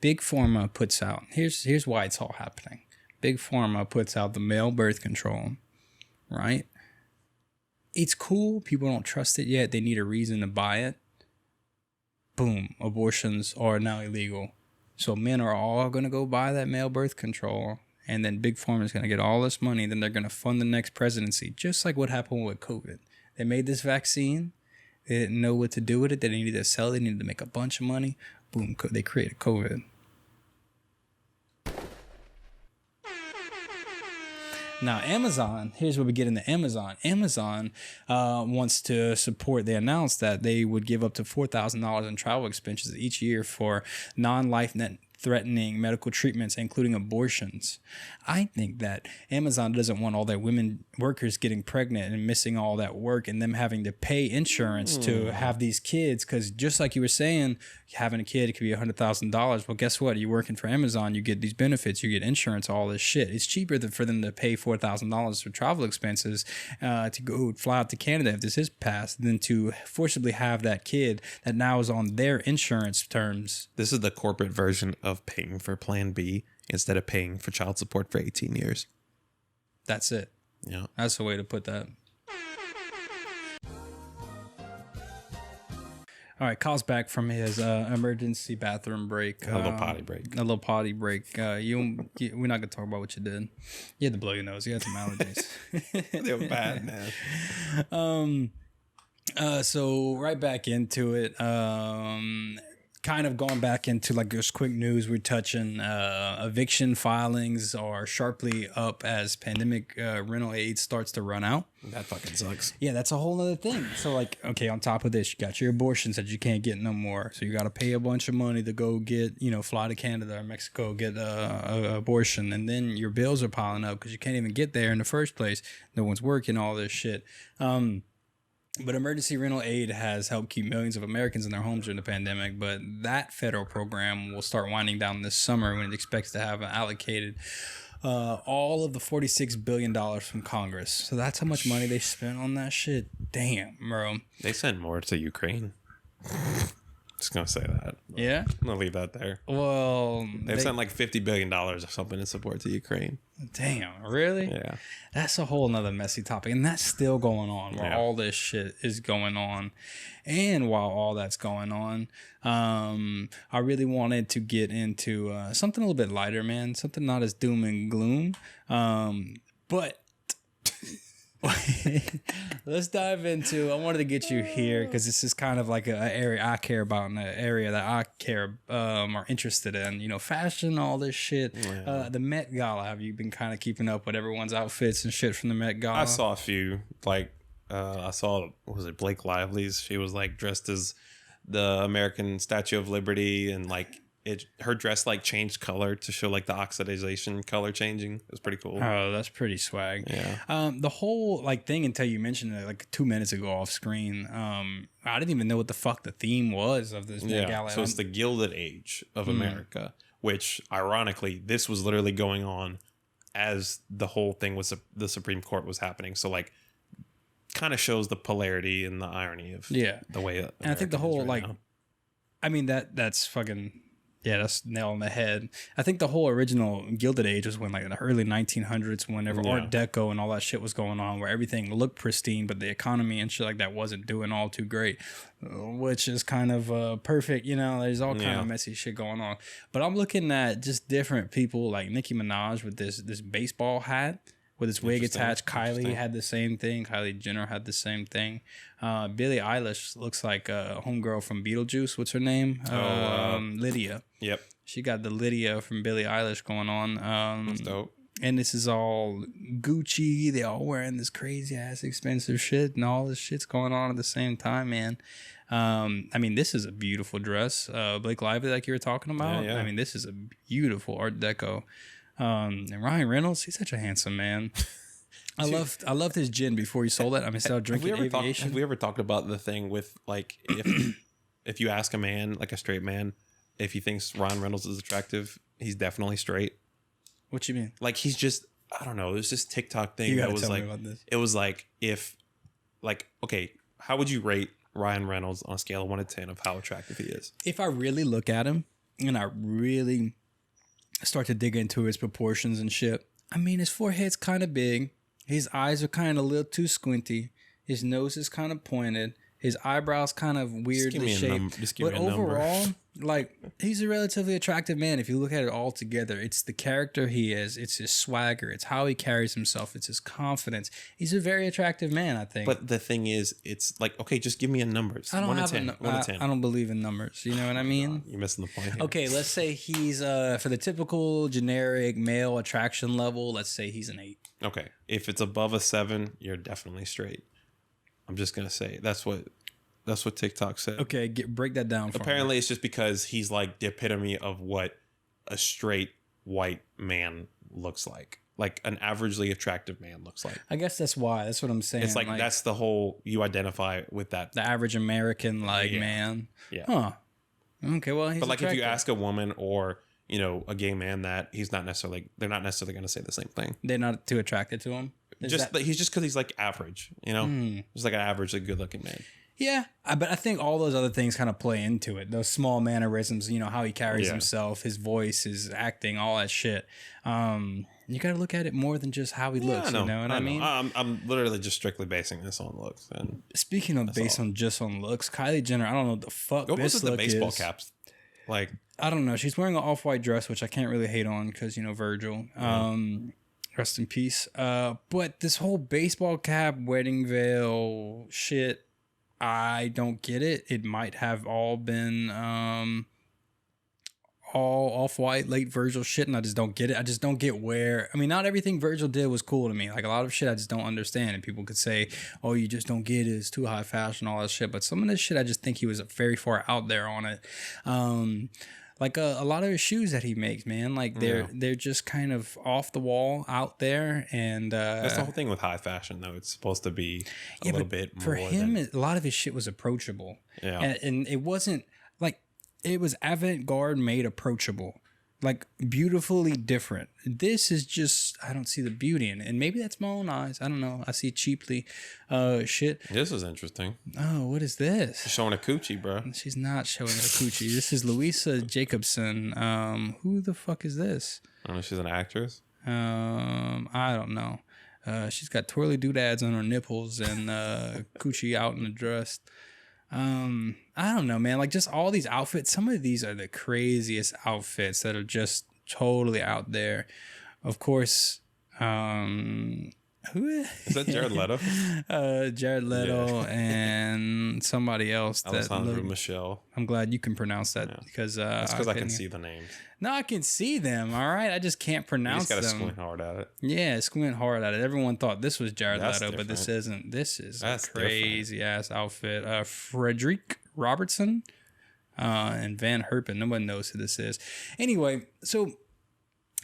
Big Pharma puts out, here's why it's all happening. Big Pharma puts out the male birth control, right? It's cool. People don't trust it yet. They need a reason to buy it. Boom. Abortions are now illegal. So men are all going to go buy that male birth control, and then Big Pharma is going to get all this money. Then they're going to fund the next presidency, just like what happened with COVID. They made this vaccine. They didn't know what to do with it. They needed to sell it. They needed to make a bunch of money. Boom. They created COVID. Now, Amazon, here's where we get into Amazon. Amazon wants to support, they announced that they would give up to $4,000 in travel expenses each year for non-life-threatening medical treatments, including abortions. I think that Amazon doesn't want all their women workers getting pregnant and missing all that work and them having to pay insurance to have these kids. Because just like you were saying, having a kid, it could be $100,000. Well, guess what? You're working for Amazon, you get these benefits, you get insurance, all this shit. It's cheaper for them to pay $4,000 for travel expenses to go fly out to Canada if this is passed than to forcibly have that kid that now is on their insurance terms. This is the corporate version of paying for Plan B instead of paying for child support for 18 years. That's it. Yeah. That's the way to put that. All right, Kyle's back from his emergency bathroom break. A little potty break. A little potty break. We're not going to talk about what you did. You had to blow your nose. You had some allergies. They were bad, man. So right back into it. Kind of going back into like just quick news, we're touching eviction filings are sharply up as pandemic rental aid starts to run out. That fucking sucks. Yeah, that's a whole other thing. So like, okay, on top of this, you got your abortions that you can't get no more. So you got to pay a bunch of money to go get, fly to Canada or Mexico, get a abortion. And then your bills are piling up because you can't even get there in the first place. No one's working, all this shit. But emergency rental aid has helped keep millions of Americans in their homes during the pandemic. But that federal program will start winding down this summer when it expects to have allocated all of the $46 billion from Congress. So that's how much money they spent on that shit. Damn, bro. They sent more to Ukraine. Just gonna say that. Yeah, I'm gonna leave that there. well, They've sent like $50 billion or something in support to Ukraine. damn, really? Yeah. That's a whole nother messy topic, and that's still going on while Yeah. all this shit is going on. And while all that's going on, I really wanted to get into something a little bit lighter, man. Something not as doom and gloom, but let's dive into. I wanted to get you here because this is kind of like an area I care about, and an area that I care are interested in. You know, fashion, all this shit. Yeah. The Met Gala. Have you been kind of keeping up with everyone's outfits and shit from the Met Gala? I saw a few. Like, I saw, what was it, Blake Lively's? She was like dressed as the American Statue of Liberty, and like her dress like changed color to show like the oxidization color changing. It was pretty cool. Oh, that's pretty swag. Yeah. The whole like thing, until you mentioned it like 2 minutes ago off screen, I didn't even know what the fuck the theme was of this Met Gala. So it's the Gilded Age of America, which ironically, this was literally going on as the whole thing was the Supreme Court was happening. So like, kind of shows the polarity and the irony of the way. And I think the whole right like, now. I mean that's fucking. Yeah, that's nail on the head. I think the whole original Gilded Age was when like in the early 1900s, whenever Art Deco and all that shit was going on, where everything looked pristine, but the economy and shit like that wasn't doing all too great, which is kind of perfect. You know, there's all kind of messy shit going on. But I'm looking at just different people like Nicki Minaj with this baseball hat with its wig attached. Kylie had the same thing. Kylie Jenner had the same thing. Billie Eilish looks like a homegirl from Beetlejuice. What's her name? Lydia. Yep. She got the Lydia from Billie Eilish going on. That's dope. And this is all Gucci. They all wearing this crazy ass expensive shit, and all this shit's going on at the same time, man. I mean, this is a beautiful dress. Blake Lively, like you were talking about. Yeah. I mean, this is a beautiful Art Deco. And Ryan Reynolds, he's such a handsome man. I loved his gin before he sold it. I mean, started drinking Aviation. Have we ever talked about the thing with like if you ask a man, like a straight man, if he thinks Ryan Reynolds is attractive, he's definitely straight. What you mean? Like he's just, I don't know. There's this TikTok thing You that gotta was tell me like, about this. it was like if, like, okay, how would you rate Ryan Reynolds on a scale of 1 to 10 of how attractive he is? If I really look at him and I really start to dig into his proportions and shit, I mean, his forehead's kind of big. His eyes are kind of a little too squinty. His nose is kind of pointed. His eyebrows kind of weirdly shaped. But overall, like, he's a relatively attractive man. If you look at it all together, it's the character he is. It's his swagger. It's how he carries himself. It's his confidence. He's a very attractive man, I think. But the thing is, it's like, okay, just give me a numbers. I don't 1 have to 10. 1 to 10. I don't believe in numbers. You know what I mean? You're missing the point here. Okay, let's say he's for the typical generic male attraction level. Let's say he's an 8. Okay, if it's above a 7, you're definitely straight. I'm just gonna say that's what TikTok said. Okay, break that down for Apparently, it's just because he's like the epitome of what a straight white man looks like an averagely attractive man looks like. I guess that's why. That's what I'm saying. It's like that's the whole, you identify with that. The average American man. Yeah. Huh. Okay, well, he's but like attractive. if you ask a woman or, you know, a gay man that, they're not necessarily going to say the same thing. They're not too attracted to him. He's just because he's like average, you know, he's like an averagely good looking man. Yeah, but I think all those other things kind of play into it. Those small mannerisms, you know, how he carries himself, his voice, his acting, all that shit. You got to look at it more than just how he looks. You know what I mean? I'm literally just strictly basing this on looks. And speaking of based on looks, Kylie Jenner, I don't know what the fuck what was this the look baseball is. caps? Like, I don't know. She's wearing an off-white dress, which I can't really hate on because, you know, Virgil. Rest in peace. But this whole baseball cap, wedding veil shit, I don't get it. It might have all been all off-white, late Virgil shit, and I just don't get it. I just don't get where... I mean, not everything Virgil did was cool to me. Like, a lot of shit I just don't understand. And people could say, oh, you just don't get it. It's too high fashion, all that shit. But some of this shit, I just think he was very far out there on it. Like a lot of his shoes that he makes, man, like they're just kind of off the wall out there, and that's the whole thing with high fashion, though. It's supposed to be a little bit more. For him, a lot of his shit was approachable, and it wasn't like it was avant-garde made approachable. like beautifully different. This is just, I don't see the beauty in it. And maybe that's my own eyes. I don't know. I see it cheaply. Shit. This is interesting. Oh, what is this? She's showing a coochie, bro. She's not showing her coochie. This is Louisa Jacobson. Who the fuck is this? I don't know. She's an actress. I don't know. She's got twirly doodads on her nipples and coochie out in the dress. I don't know, man. Like just all these outfits. Some of these are the craziest outfits that are just totally out there. Of course, who is that? Jared Leto. Jared Leto and somebody else. Alessandro Michelle. I'm glad you can pronounce that because that's because I can see the names. No, I can see them. All right, I just can't pronounce them. You just gotta squint hard at it. Yeah, squint hard at it. Everyone thought this was Jared Leto, but this isn't. This is a crazy ass outfit. Frederick Robertson and Van Herpen. No one knows who this is. Anyway, so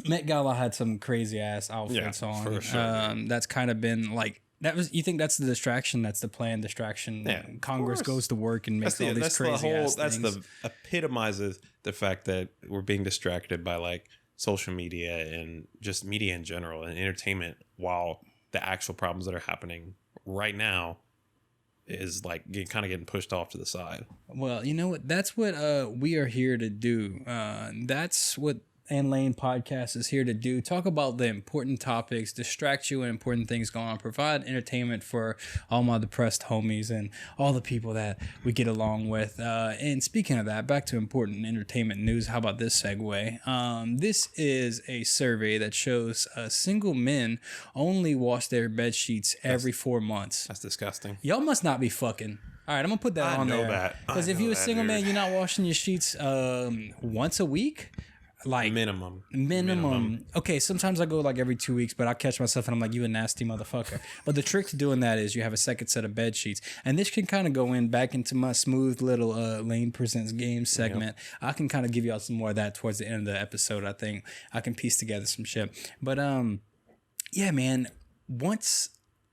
Met Gala had some crazy ass outfits on. For sure. That's kind of been like. That was. You think that's the distraction? That's the planned distraction. Yeah, Congress goes to work and makes all these crazy ass things. That's the epitomizes the fact that we're being distracted by like social media and just media in general and entertainment, while the actual problems that are happening right now is like kind of getting pushed off to the side. Well, you know what? That's what we are here to do. That's what And Lane podcast is here to do. Talk about the important topics, distract you with important things going on, provide entertainment for all my depressed homies and all the people that we get along with. And speaking of that, back to important entertainment news. How about this segue? This is a survey that shows single men only wash their bed sheets every 4 months. That's disgusting. Y'all must not be fucking. All right, I'm gonna put that on there. Because if you're a single man, you're not washing your sheets once a week. Like minimum. Okay, sometimes I go like every 2 weeks, but I catch myself and I'm like, you a nasty motherfucker. But the trick to doing that is you have a second set of bed sheets, and this can kind of go back into my smooth little Lane Presents Games segment. Yep. I can kind of give y'all some more of that towards the end of the episode. I think I can piece together some shit. But yeah, man, once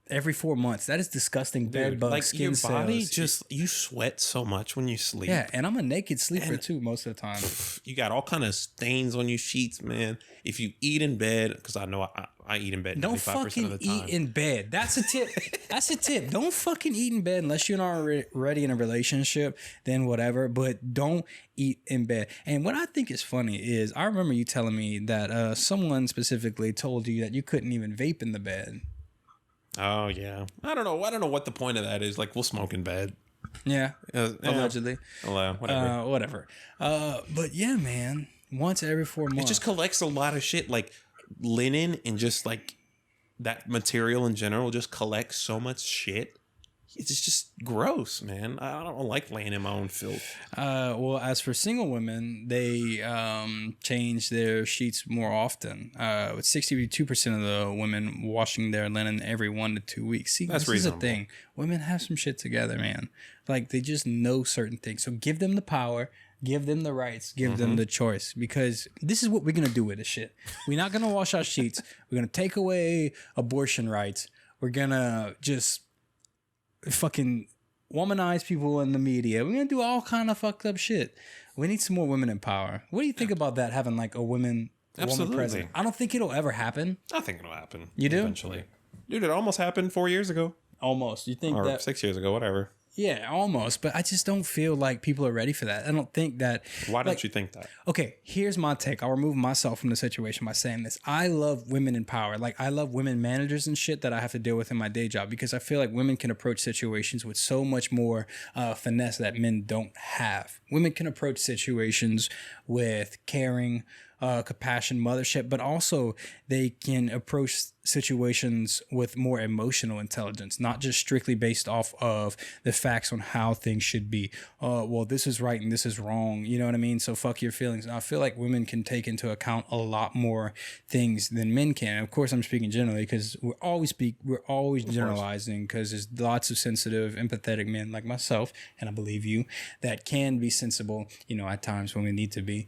every 4 months, that is disgusting. Bed bugs, like skin your body cells. Just you sweat so much when you sleep. Yeah, and I'm a naked sleeper too most of the time. You got all kind of stains on your sheets, man. If you eat in bed, because I know I eat in bed 95% of the time. Don't fucking eat in bed. That's a tip. That's a tip. Don't fucking eat in bed unless you're not already in a relationship. Then whatever, but don't eat in bed. And what I think is funny is I remember you telling me that someone specifically told you that you couldn't even vape in the bed. Oh yeah, I don't know what the point of that is. Like, we'll smoke in bed. Yeah, allegedly. Whatever. But yeah, man. Once every 4 months, it just collects a lot of shit, like linen and just like that material in general. Just collects so much shit. It's just gross, man. I don't like laying in my own filth. Well, as for single women, they change their sheets more often. With 62% of the women washing their linen every 1 to 2 weeks. See, this is a thing. Women have some shit together, man. Like, they just know certain things. So give them the power. Give them the rights. Give them the choice. Because this is what we're going to do with this shit. We're not going to wash our sheets. We're going to take away abortion rights. We're going to just fucking womanize people in the media. We're going to do all kind of fucked up shit. We need some more women in power. What do you think about that, having like a woman president? I don't think it'll ever happen. I think it'll happen. You do? Eventually. Dude, it almost happened 4 years ago. Almost. You think or 6 years ago, whatever. Yeah, almost. But I just don't feel like people are ready for that. I don't think that. Why don't you think that? Okay, here's my take. I'll remove myself from the situation by saying this. I love women in power. Like, I love women managers and shit that I have to deal with in my day job, because I feel like women can approach situations with so much more finesse that men don't have. Women can approach situations with caring, compassion, mothership, but also they can approach situations with more emotional intelligence, not just strictly based off of the facts on how things should be. Well, this is right and this is wrong. You know what I mean? So fuck your feelings. I feel like women can take into account a lot more things than men can. Of course, I'm speaking generally, because we're always generalizing, because there's lots of sensitive, empathetic men like myself, and I believe you, that can be sensible, you know, at times when we need to be.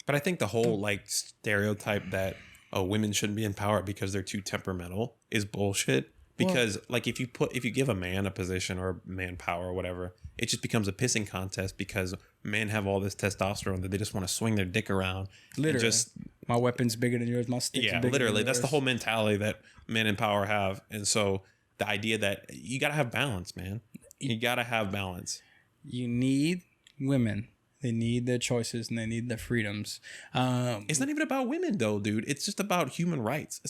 But I think the whole like stereotype that women shouldn't be in power because they're too temperamental is bullshit. Because like if you give a man a position or man power or whatever, it just becomes a pissing contest, because men have all this testosterone that they just want to swing their dick around. Literally. And just my weapon's bigger than yours. My stick's bigger literally. than That's the yours. whole mentality that men in power have. And so the idea that you got to have balance, man. You got to have balance. You need women. They need their choices and they need their freedoms. It's not even about women, though, dude. It's just about human rights.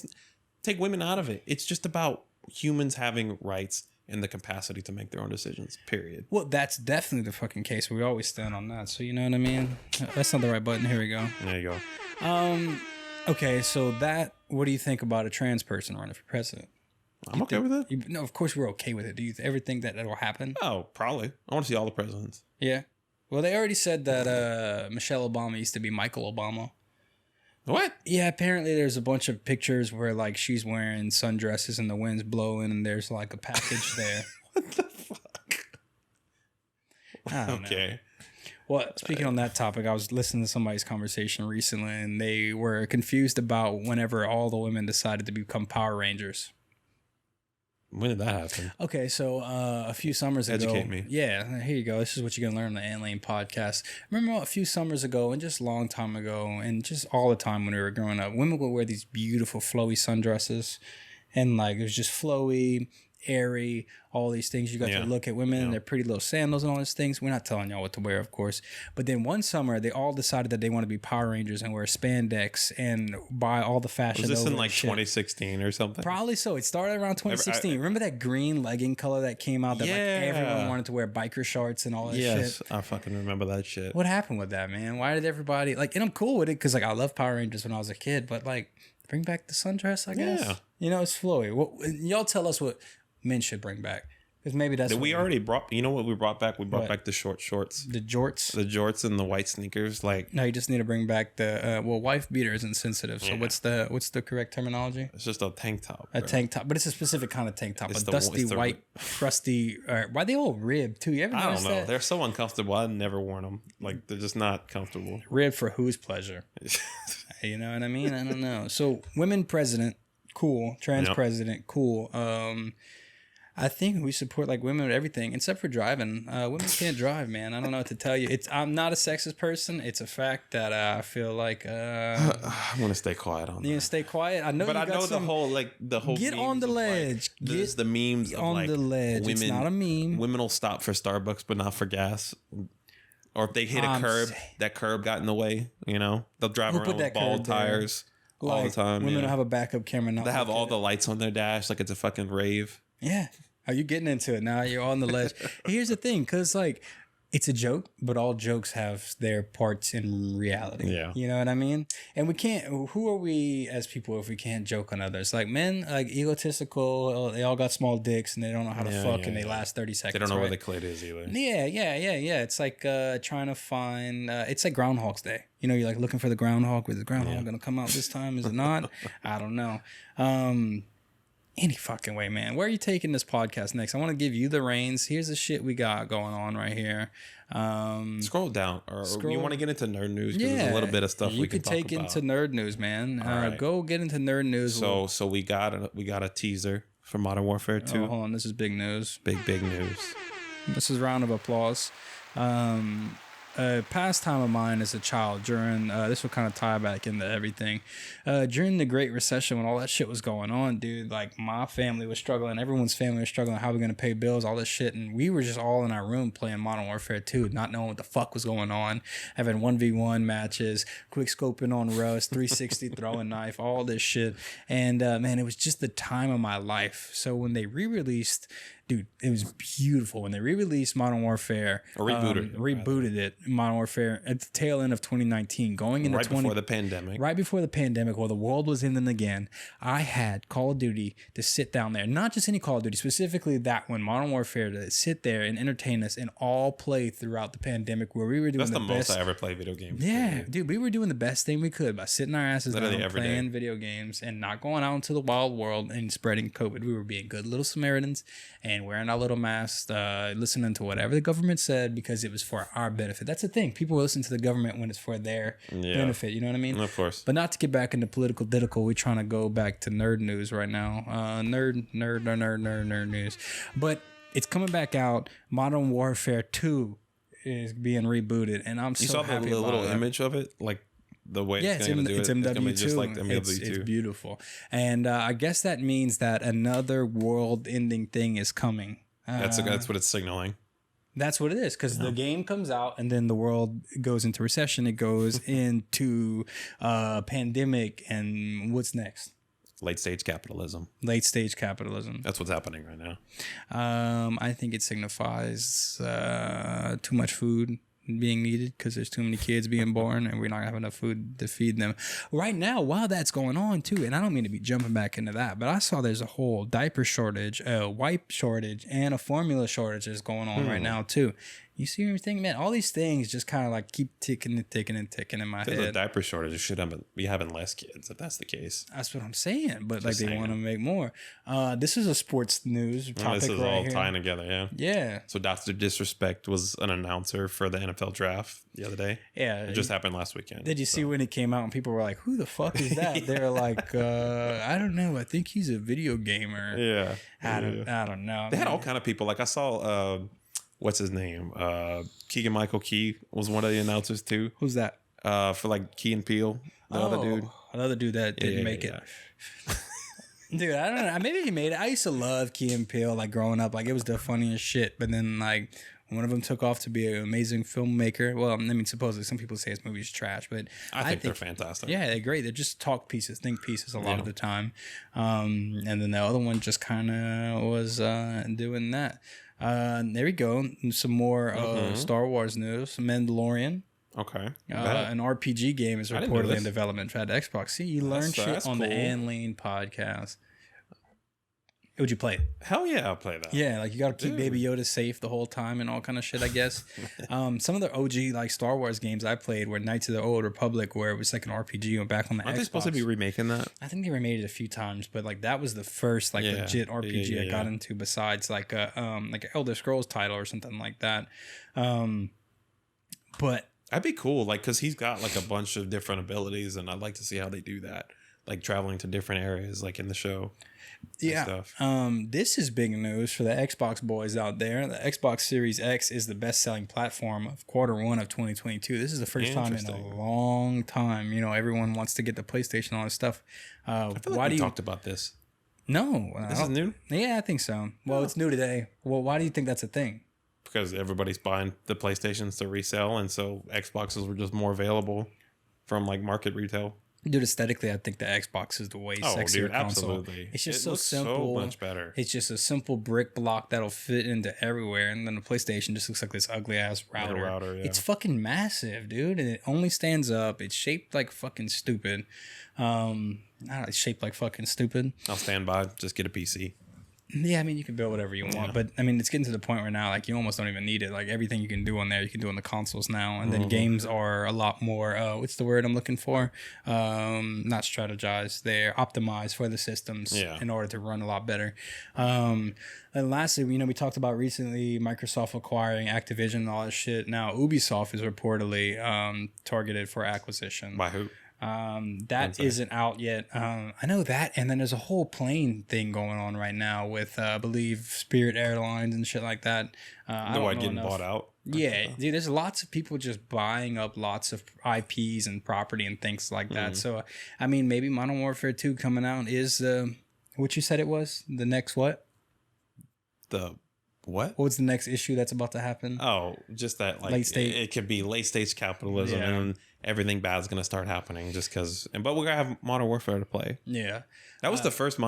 Take women out of it. It's just about humans having rights and the capacity to make their own decisions, period. Well, that's definitely the fucking case. We always stand on that. So, you know what I mean? That's not the right button. Here we go. There you go. Okay, so what do you think about a trans person running for president? I'm okay with it. No, of course we're okay with it. Do you ever think that will happen? Oh, probably. I want to see all the presidents. Yeah. Well, they already said that Michelle Obama used to be Michael Obama. What? Yeah, apparently there's a bunch of pictures where like she's wearing sundresses and the wind's blowing and there's like a package there. What the fuck? I don't know. Well, speaking on that topic, I was listening to somebody's conversation recently and they were confused about whenever all the women decided to become Power Rangers. When did that happen? Okay, so a few summers ago. Educate me. Yeah, here you go. This is what you're going to learn on the Ann Lane podcast. Remember a few summers ago and just a long time ago and just all the time when we were growing up, women would wear these beautiful flowy sundresses and like it was just flowy, airy, all these things. You got to look at women, their pretty little sandals and all these things. We're not telling y'all what to wear, of course. But then one summer, they all decided that they want to be Power Rangers and wear spandex and buy all the fashion. Was this in like 2016 or something? Probably so. It started around 2016. Remember that green legging color that came out that like everyone wanted to wear biker shorts and all that shit? Yes, I fucking remember that shit. What happened with that, man? Why did everybody like? And I'm cool with it because like I love Power Rangers when I was a kid, but like bring back the sundress, I guess. Yeah. You know, it's flowy. Y'all tell us what men should bring back. Because maybe that's we already brought. You know what we brought back? We brought back the short shorts, the jorts, and the white sneakers. Like no, you just need to bring back the wife beater is insensitive. So what's the correct terminology? It's just a tank top. A tank top, but it's a specific kind of tank top. It's a dusty white, crusty. Why they all ribbed too? You ever notice I don't know. that? They're so uncomfortable. I've never worn them. Like they're just not comfortable. Ribbed for whose pleasure? You know what I mean? I don't know. So women president, cool. Trans president, cool. I think we support like women with everything except for driving. Women can't drive, man. I don't know what to tell you. I'm not a sexist person. It's a fact that I feel like I'm gonna stay quiet on that. You gonna stay quiet? I know, but I know the whole get on the ledge. Get the memes on of, like, the ledge. Women, it's not a meme. Women will stop for Starbucks, but not for gas. Or if they hit a curb, that curb got in the way. You know, they'll drive around with bald tires all the time. Women don't have a backup camera. They have all the lights on their dash like it's a fucking rave. Yeah. Are you getting into it now? You're on the ledge. Here's the thing, because like it's a joke, but all jokes have their parts in reality. Yeah. You know what I mean? And we can't, who are we as people if we can't joke on others? Like men, like egotistical, they all got small dicks and they don't know how to fuck and they last 30 seconds. They don't know where the clit is either. Yeah. It's like trying to find, it's like Groundhog's Day. You know, you're like looking for the groundhog. Is the groundhog going to come out this time? Is it not? I don't know. Any fucking way, man. Where are you taking this podcast next? I want to give you the reins. Here's the shit we got going on right here. Scroll down. Or you want to get into nerd news? Because there's a little bit of stuff we can talk about. You could take into nerd news, man. Right. Go get into nerd news. So we got a teaser for Modern Warfare 2. Oh, hold on. This is big news. Big news. This is a round of applause. A pastime of mine as a child during this will kind of tie back into everything during the Great Recession when all that shit was going on, dude. Like my family was struggling, everyone's family was struggling, how are we gonna pay bills, all this shit, and we were just all in our room playing Modern Warfare 2, not knowing what the fuck was going on, having 1v1 matches, quick scoping on Rust, 360 throwing knife, all this shit, and man, it was just the time of my life. So when they re-released, dude, it was beautiful when they re-released Modern Warfare. Or rebooted it. Modern Warfare at the tail end of 2019, going into before the pandemic. Right before the pandemic, while the world was ending again, I had Call of Duty to sit down there. Not just any Call of Duty, specifically that one, Modern Warfare, to sit there and entertain us and all play throughout the pandemic where we were doing the best. That's the most I ever played video games. Yeah, dude, we were doing the best thing we could by sitting our asses down and playing video games and not going out into the wild world and spreading COVID. We were being good little Samaritans and wearing our little masks, listening to whatever the government said because it was for our benefit. That's the thing. People listen to the government when it's for their benefit. You know what I mean? Of course. But not to get back into political didical. We're trying to go back to nerd news right now. Nerd news. But it's coming back out. Modern Warfare 2 is being rebooted, and I'm so You saw happy the about little that. image of it, like the way Yeah, it's going to do it. it's It's going to be MW2. just like MW2. It's beautiful, and I guess that means that another world-ending thing is coming. That's what it's signaling. That's what it is, because the game comes out and then the world goes into recession. It goes into pandemic, and what's next? Late stage capitalism. Late stage capitalism. That's what's happening right now. I think it signifies too much food being needed because there's too many kids being born and we're not having enough food to feed them right now while that's going on too. And I don't mean to be jumping back into that, but I saw there's a whole diaper shortage, a wipe shortage, and a formula shortage is going on right now too. You see everything, man? All these things just kind of like keep ticking in my head. There's a diaper shortage. You should be having less kids if that's the case. That's what I'm saying. But Just like they want to make more. This is a sports news topic This is right all here. tying together, yeah. Yeah. So Dr. Disrespect was an announcer for the NFL draft the other day. Yeah. It just happened last weekend. Did you see when it came out and people were like, who the fuck is that? They're like, I don't know. I think he's a video gamer. Yeah. I don't know. They had all kind of people. Like I saw, what's his name? Keegan Michael Key was one of the announcers too. Who's that? For like Key and Peele, the other dude. Another dude that didn't make it. Dude, I don't know. Maybe he made it. I used to love Key and Peele, like growing up. Like it was the funniest shit. But then like one of them took off to be an amazing filmmaker. Well, I mean, supposedly some people say his movie's trash, but I think they're fantastic. Yeah, they're great. They're just talk pieces, think pieces a lot of the time. And then the other one just kind of was doing that. There we go. Some more Star Wars news. Mandalorian. Okay. An RPG game is reportedly in development for the Xbox. See, you learn shit on the Anlene podcast. Would you play it? Hell yeah, I'll play that. Yeah, like you got to keep Baby Yoda safe the whole time and all kind of shit, I guess. Some of the OG like Star Wars games I played were Knights of the Old Republic, where it was like an RPG and back on the Xbox. Aren't they supposed to be remaking that? I think they remade it a few times, but like that was the first like legit RPG I got into besides like an Elder Scrolls title or something like that. But that'd be cool, like because he's got like a bunch of different abilities, and I'd like to see how they do that, like traveling to different areas, like in the show. Yeah. Stuff. This is big news for the Xbox boys out there. The Xbox Series X is the best-selling platform of Q1 of 2022. This is the first time in a long time. You know, everyone wants to get the PlayStation on and stuff. I feel like we talked about this. No. This is new? Yeah, I think so. Well, it's new today. Well, why do you think that's a thing? Because everybody's buying the PlayStations to resell, and so Xboxes were just more available from like market retail. Dude, aesthetically, I think the Xbox is the way sexier console. Absolutely. It's just so simple. So much better. It's just a simple brick block that'll fit into everywhere, and then the PlayStation just looks like this ugly ass router. It's fucking massive, dude, and it only stands up. It's shaped like fucking stupid. I don't know, it's shaped like fucking stupid. I'll stand by. Just get a PC. Yeah, I mean, you can build whatever you want, but I mean, it's getting to the point where now, like, you almost don't even need it. Like, everything you can do on there, you can do on the consoles now. And then games are a lot more, what's the word I'm looking for? Not strategized. They're optimized for the systems in order to run a lot better. And lastly, you know, we talked about recently Microsoft acquiring Activision and all this shit. Now, Ubisoft is reportedly targeted for acquisition. By who? That isn't out yet. I know that, and then there's a whole plane thing going on right now with, I believe, Spirit Airlines and shit like that. Getting bought out. Yeah, dude, there's lots of people just buying up lots of IPs and property and things like that. So, I mean, maybe Modern Warfare 2 coming out is what you said it was? The next what? The what? What's the next issue that's about to happen? Oh, just that, like, late stage. It could be late stage capitalism and everything bad's gonna start happening just because. But we're gonna have Modern Warfare to play. Yeah, that was the first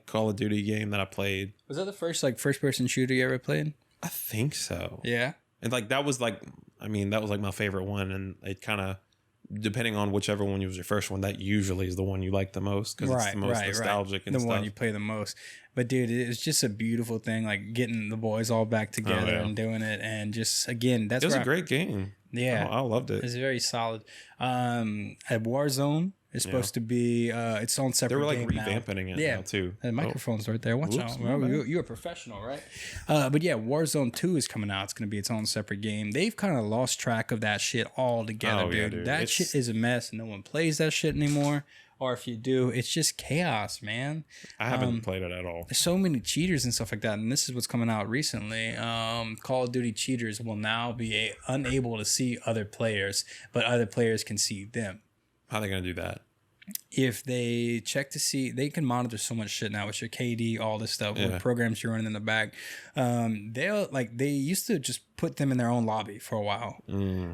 Call of Duty game that I played. Was that the first like first person shooter you ever played? I think so. Yeah, and like that was like, I mean, that was like my favorite one, and it kind of, depending on whichever one was your first one, that usually is the one you like the most because it's the most nostalgic and the stuff. one you play the most. But dude, it's just a beautiful thing, like getting the boys all back together and doing it, and just again, that's it was a great game. Yeah, I loved it. It's very solid. At Warzone is supposed to be its own separate. They were like game revamping it now too. The microphone's right there. Watch out. You're a professional, right? But yeah, Warzone 2 is coming out. It's going to be its own separate game. They've kind of lost track of that shit altogether, dude. That shit is a mess. No one plays that shit anymore. or if you do, it's just chaos, man. I haven't played it at all. There's so many cheaters and stuff like that, and this is what's coming out recently. Call of Duty cheaters will now be unable to see other players, but other players can see them. How are they gonna do that? If they check to see, they can monitor so much shit now with your KD, all this stuff, with programs you're running in the back. They used to just put them in their own lobby for a while.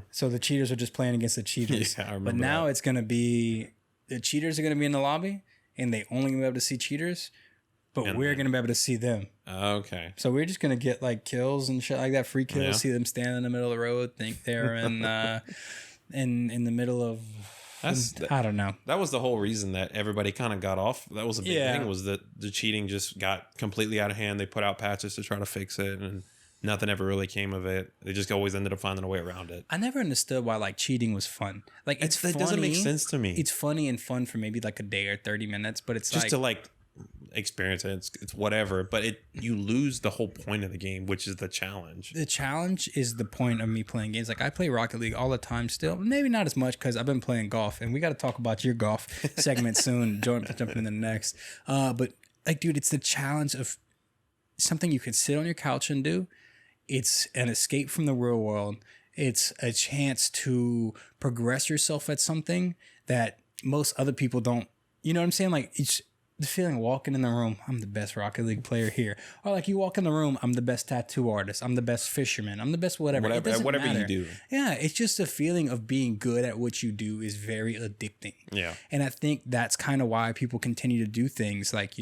So the cheaters are just playing against the cheaters. Yeah, I remember but now it's going to be, the cheaters are going to be in the lobby and they only going to be able to see cheaters, but we're going to be able to see them. Okay. So we're just going to get like kills and shit like that, free kills, see them standing in the middle of the road, think they're in the middle of... I don't know. That was the whole reason that everybody kind of got off. That was a big thing, was that the cheating just got completely out of hand. They put out patches to try to fix it, and nothing ever really came of it. They just always ended up finding a way around it. I never understood why like cheating was fun. Like it doesn't make sense to me. It's funny and fun for maybe like a day or 30 minutes, but it's just to like experience it. It's whatever, but you lose the whole point of the game, which is the challenge. The challenge is the point of me playing games. Like I play Rocket League all the time still. Maybe not as much because I've been playing golf, and we got to talk about your golf segment soon. Jumping in the next. But like, dude, it's the challenge of something you can sit on your couch and do. It's an escape from the real world. It's a chance to progress yourself at something that most other people don't. You know what I'm saying? Like it's the feeling of walking in the room, I'm the best Rocket League player here. Or like you walk in the room, I'm the best tattoo artist. I'm the best fisherman. I'm the best whatever. Whatever you do. Yeah, it's just a feeling of being good at what you do is very addicting. Yeah. And I think that's kind of why people continue to do things like,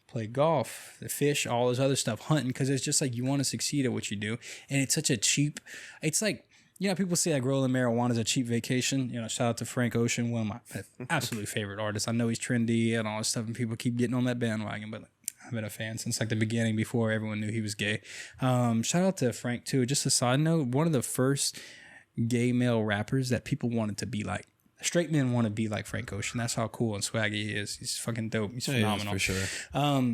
play golf, fish, all this other stuff, hunting, because it's just like you want to succeed at what you do. And it's such a cheap, it's like, people say like rolling marijuana is a cheap vacation. Shout out to Frank Ocean, one of my absolute favorite artists. I know he's trendy and all this stuff, and people keep getting on that bandwagon, but I've been a fan since like the beginning, before everyone knew he was gay. Shout out to Frank too. Just a side note, one of the first gay male rappers that people wanted to be like. Straight men want to be like Frank Ocean. That's how cool and swaggy he is. He's fucking dope. He's phenomenal. For sure.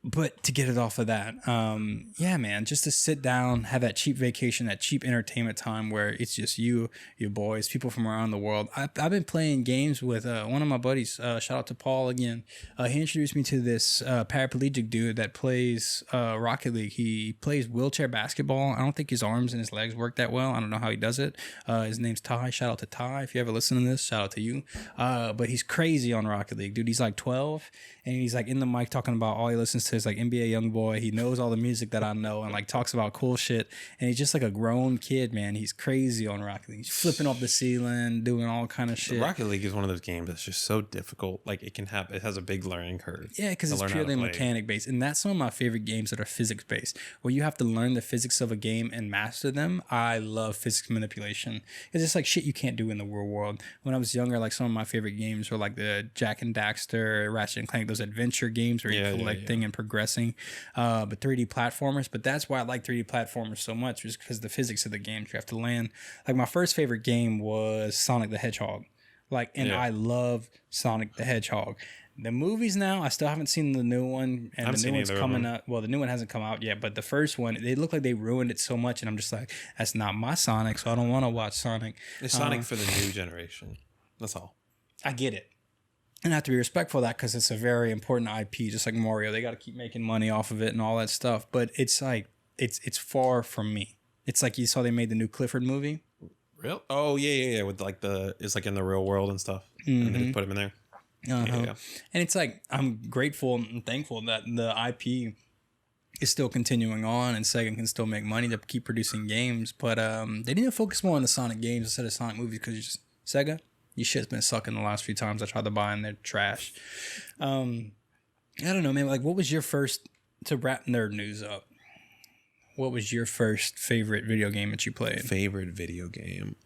But to get it off of that, man, just to sit down, have that cheap vacation, that cheap entertainment time where it's just you, your boys, people from around the world. I've been playing games with one of my buddies. Shout out to Paul again. He introduced me to this paraplegic dude that plays Rocket League. He plays wheelchair basketball. I don't think his arms and his legs work that well. I don't know how he does it. His name's Ty. Shout out to Ty. If you ever listen to this, shout out to you. But he's crazy on Rocket League, dude. He's like 12, and he's like in the mic talking about all he listens to is like NBA YoungBoy. He knows all the music that I know and like talks about cool shit. And he's just like a grown kid, man. He's crazy on Rocket League. He's flipping off the ceiling, doing all kind of shit. Rocket League is one of those games that's just so difficult. Like it has a big learning curve. Yeah, because it's purely mechanic based. And that's some of my favorite games that are physics based, where you have to learn the physics of a game and master them. I love physics manipulation. It's just like shit you can't do in the real world. When I was younger, like some of my favorite games were like the Jack and Daxter, Ratchet and Clank, those adventure games where you're collecting and progressing, but 3D platformers. But that's why I like 3D platformers so much, is because the physics of the games you have to land. Like my first favorite game was Sonic the Hedgehog. I love Sonic the Hedgehog. The movies now, I still haven't seen the new one, and the new one's coming out. Well, the new one hasn't come out yet, but the first one, they look like they ruined it so much, and I'm just like, that's not my Sonic, so I don't want to watch Sonic. It's Sonic for the new generation. That's all. I get it. And I have to be respectful of that because it's a very important IP, just like Mario. They got to keep making money off of it and all that stuff. But it's like, it's far from me. It's like you saw they made the new Clifford movie. Real? Oh, yeah. With like it's like in the real world and stuff. Mm-hmm. And they just put him in there. Yeah. And it's like, I'm grateful and thankful that the IP is still continuing on and Sega can still make money to keep producing games. But they need to focus more on the Sonic games instead of Sonic movies, because Sega, your shit's been sucking the last few times I tried to buy, and they're trash. I don't know, man. Like, what was your first, to wrap nerd news up, what was your first favorite video game that you played? Favorite video game?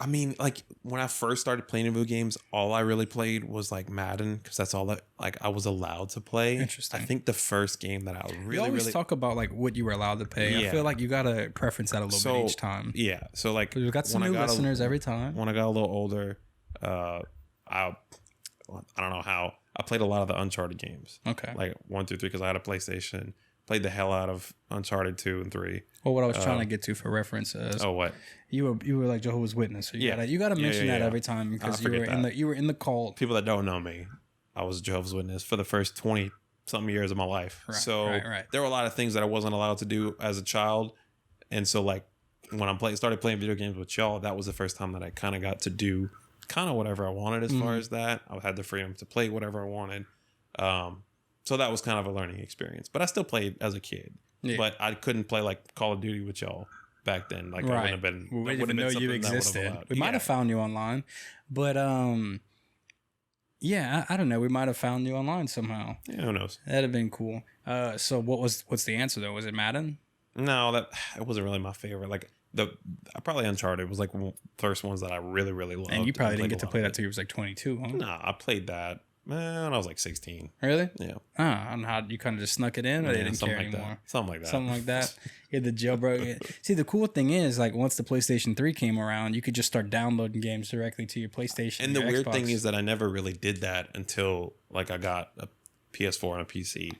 I mean, like, when I first started playing video games, all I really played was, like, Madden, because that's all that, like, I was allowed to play. Interesting. I think the first game that I you always talk about, like, what you were allowed to play. Yeah. I feel like you got to preference that a little bit each time. Yeah. So, like, we've got some new listeners every time. When I got a little older, I don't know how. I played a lot of the Uncharted games. Okay. Like, 1 through 3, because I had a PlayStation. played the hell out of Uncharted 2 and 3. Well, what I was trying to get to for reference is what? You were like Jehovah's Witness. So you gotta mention that every time because you were in the cult. People that don't know me, I was a Jehovah's Witness for the first 20 something years of my life. Right, so there were a lot of things that I wasn't allowed to do as a child, and so like when I started playing video games with y'all, that was the first time that I kind of got to do kind of whatever I wanted as far as that. I had the freedom to play whatever I wanted. So that was kind of a learning experience. But I still played as a kid. Yeah. But I couldn't play like Call of Duty with y'all back then. Like I wouldn't have been. We wouldn't even know you existed. We might have found you online, but yeah, I don't know. We might have found you online somehow. Yeah, who knows? That'd have been cool. So what's the answer though? Was it Madden? No, it wasn't really my favorite. Like probably Uncharted was like one of the first ones that I really, really loved. And you probably didn't get to play that till you was like 22, huh? Nah, I played that when I was like 16. Really? Yeah. And how you kind of just snuck it in, or they didn't care anymore? Something like that. Something like that. Yeah, the jailbreak. See, the cool thing is, like, once the PlayStation 3 came around, you could just start downloading games directly to your PlayStation. And the weird thing is that I never really did that until like I got a PS4 and a PC.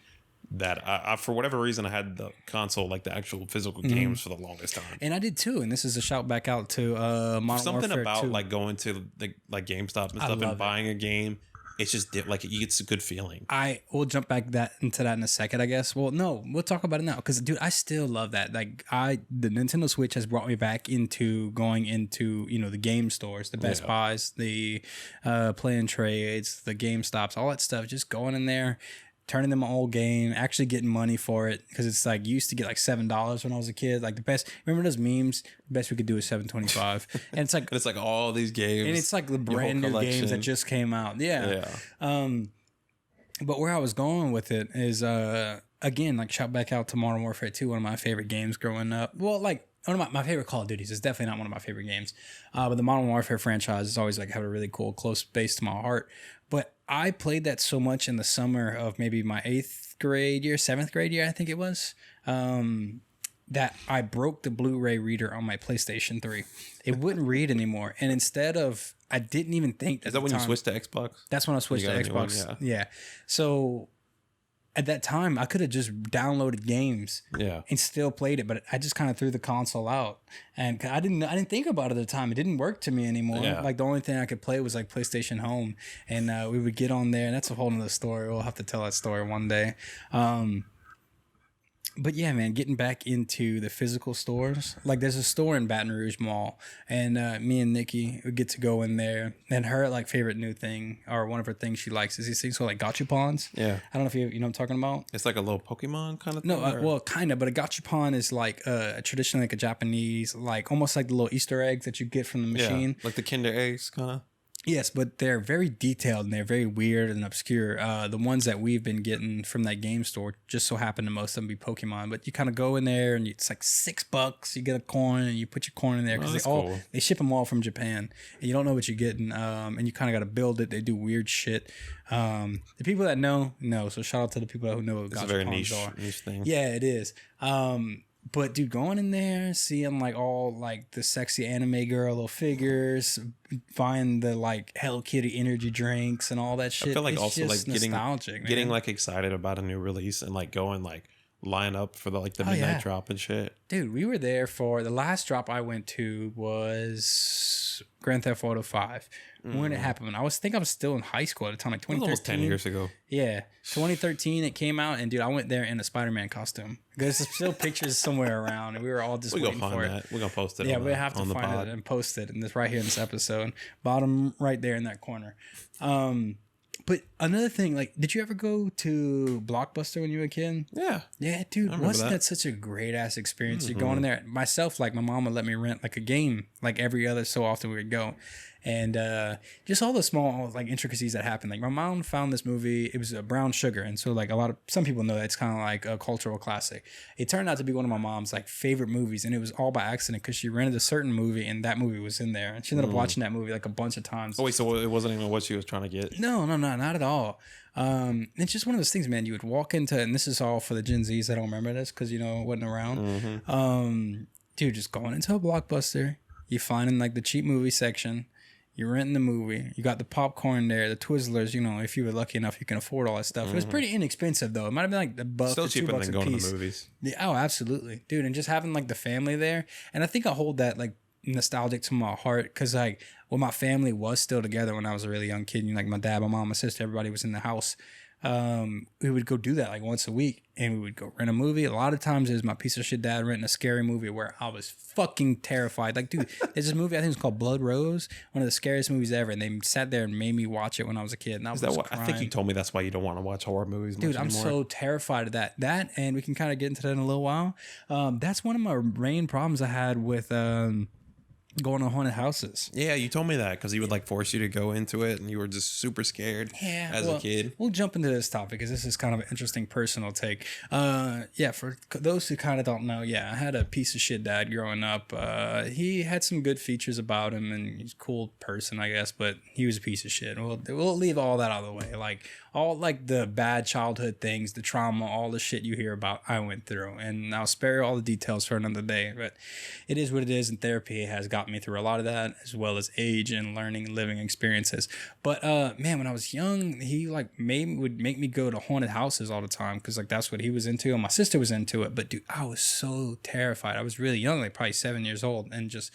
That I for whatever reason I had the console, like the actual physical games for the longest time. And I did too. And this is a shout back out to Modern something Warfare about 2. like going to the like GameStop and stuff and buying a game. It's just like it's a good feeling. We'll jump back into that in a second, I guess. Well, no, we'll talk about it now because, dude, I still love that. Like, the Nintendo Switch has brought me back into going into the game stores, the Best Buys, the Play and Trades, the GameStops, all that stuff. Just going in there, turning them an old game, actually getting money for it because it's like you used to get like $7 when I was a kid. Like the best, remember those memes? The best we could do is $7.25, and it's like it's like all these games, and it's like the brand new games that just came out. Yeah. But where I was going with it is again, like shout back out to Modern Warfare 2, one of my favorite games growing up. Well, like one of my favorite Call of Duties is definitely not one of my favorite games, but the Modern Warfare franchise is always like have a really cool close base to my heart. But I played that so much in the summer of maybe my 7th grade year, I think it was, that I broke the Blu-ray reader on my PlayStation 3. It wouldn't read anymore. And instead of, I didn't even think. Is that when you switched to Xbox? That's when I switched to Xbox. Yeah. So at that time, I could have just downloaded games and still played it, but I just kind of threw the console out, and I didn't think about it at the time. It didn't work to me anymore. Yeah. Like the only thing I could play was like PlayStation Home, and we would get on there, and that's a whole nother story. We'll have to tell that story one day. But yeah, man, getting back into the physical stores. Like there's a store in Baton Rouge Mall, and me and Nikki would get to go in there. And her like favorite new thing, or one of her things she likes, is these things called like gachapons. Yeah. I don't know if you know what I'm talking about. It's like a little Pokemon kind of thing? No, well, kind of, but a gachapon is like traditionally like a Japanese, like almost like the little Easter eggs that you get from the machine. Yeah, like the Kinder eggs kind of. Yes, but they're very detailed and they're very weird and obscure. The ones that we've been getting from that game store just so happen to most of them be Pokemon. But you kind of go in there and it's like $6. You get a coin and you put your coin in there because they ship them all from Japan and you don't know what you're getting. And you kind of got to build it. They do weird shit. The people that know. So shout out to the people who know what gachapons are. It's a very niche thing. Yeah, it is. But dude, going in there, seeing like all like the sexy anime girl little figures, buying the like Hello Kitty energy drinks and all that shit. I feel like it's also like getting man. Like excited about a new release and like going like line up for the midnight drop and shit. Dude, we were there for the last drop I went to was Grand Theft Auto 5. When it happened, I was still in high school at the time, like 2013. Almost 10 years ago. Yeah, 2013 it came out, and dude, I went there in a Spider-Man costume. There's still pictures somewhere around, and we were all just waiting for it. We're gonna post it. Yeah, we have to find it and post it, and it's right here in this episode, bottom right there in that corner. But another thing, like, did you ever go to Blockbuster when you were a kid? Yeah. Yeah, dude, wasn't that such a great ass experience? You're going in there. Myself, like, my mom would let me rent like a game, like every other so often we would go. And just all the small like intricacies that happen. Like my mom found this movie. It was Brown Sugar, and so like some people know that it's kind of like a cultural classic. It turned out to be one of my mom's like favorite movies, and it was all by accident because she rented a certain movie, and that movie was in there, and she ended up watching that movie like a bunch of times. Oh wait, so it wasn't even what she was trying to get? No, not at all. It's just one of those things, man. You would walk into, and this is all for the Gen Zs that don't remember this because it wasn't around. Dude, just going into a Blockbuster, you find in like the cheap movie section. You're renting the movie. You got the popcorn there, the Twizzlers. You know, if you were lucky enough, you can afford all that stuff. It was pretty inexpensive though. It might have been like the buck, Still or cheaper $2 than a going to piece. the movies. Yeah, oh, absolutely, dude. And just having like the family there, and I think I hold that like nostalgic to my heart because like my family was still together when I was a really young kid. You know, like my dad, my mom, my sister, everybody was in the house. We would go do that like once a week, and we would go rent a movie. A lot of times it was my piece of shit dad renting a scary movie where I was fucking terrified. Like, dude, there's this movie I think it's called Blood Rose, one of the scariest movies ever, and they sat there and made me watch it when I was a kid. And I was crying. I think you told me that's why you don't want to watch horror movies much anymore. I'm so terrified of that. And we can kind of get into that in a little while. That's one of my main problems I had with going to haunted houses. Yeah, you told me that because he would like force you to go into it, and you were just super scared as a kid. We'll jump into this topic because this is kind of an interesting personal take. For those who kind of don't know, I had a piece of shit dad growing up. He had some good features about him, and he's a cool person, I guess, but he was a piece of shit. We'll leave all that out of the way. Like all like the bad childhood things, the trauma, all the shit you hear about, I went through, and I'll spare all the details for another day. But it is what it is, and therapy has got me through a lot of that, as well as age and learning and living experiences. But man, when I was young, he like would make me go to haunted houses all the time because like that's what he was into, and my sister was into it. But dude, I was so terrified. I was really young, like probably 7 years old, and just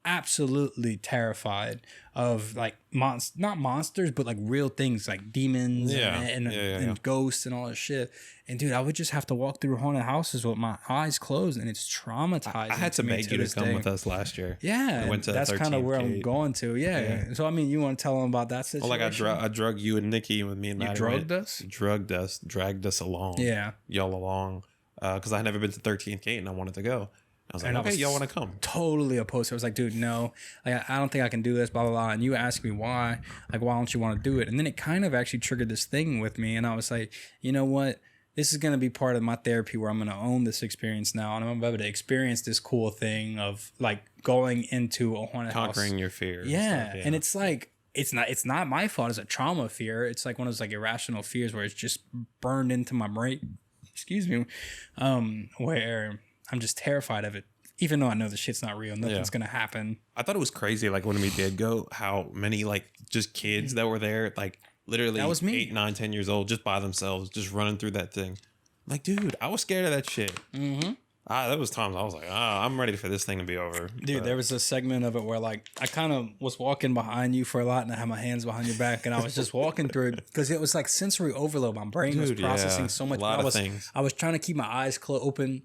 absolutely terrified of like not monsters, but like real things like demons and ghosts and all that shit. And dude, I would just have to walk through haunted houses with my eyes closed, and it's traumatizing. I had to beg you to come with us last year. Yeah, I went to that's kind of where I'm going to. Yeah. So I mean, you want to tell them about that situation? Well, like I drug you and Nikki with me and Maddie. Drugged us, dragged us along. Yeah, y'all along, because I had never been to 13th Gate and I wanted to go. I was like, okay, y'all want to come? Totally opposed. I was like, dude, no, like, I don't think I can do this, blah, blah, blah. And you asked me why, like, why don't you want to do it? And then it kind of actually triggered this thing with me. And I was like, you know what? This is going to be part of my therapy where I'm going to own this experience now. And I'm going to be able to experience this cool thing of like going into a haunted house. Conquering your fear. Yeah. And it's like, it's not my fault. It's a trauma fear. It's like one of those like irrational fears where it's just burned into my brain. Excuse me. Where I'm just terrified of it, even though I know the shit's not real. Nothing's gonna happen. I thought it was crazy, like when we did go, how many like just kids that were there, like literally that was me. 8, 9, 10 years old, just by themselves, just running through that thing. Like, dude, I was scared of that shit. Mm-hmm. There was times I was like, I'm ready for this thing to be over. Dude, there was a segment of it where like I kind of was walking behind you for a lot, and I had my hands behind your back, and I was just walking through it because it was like sensory overload. My brain was processing so much. A lot of things. I was trying to keep my eyes open.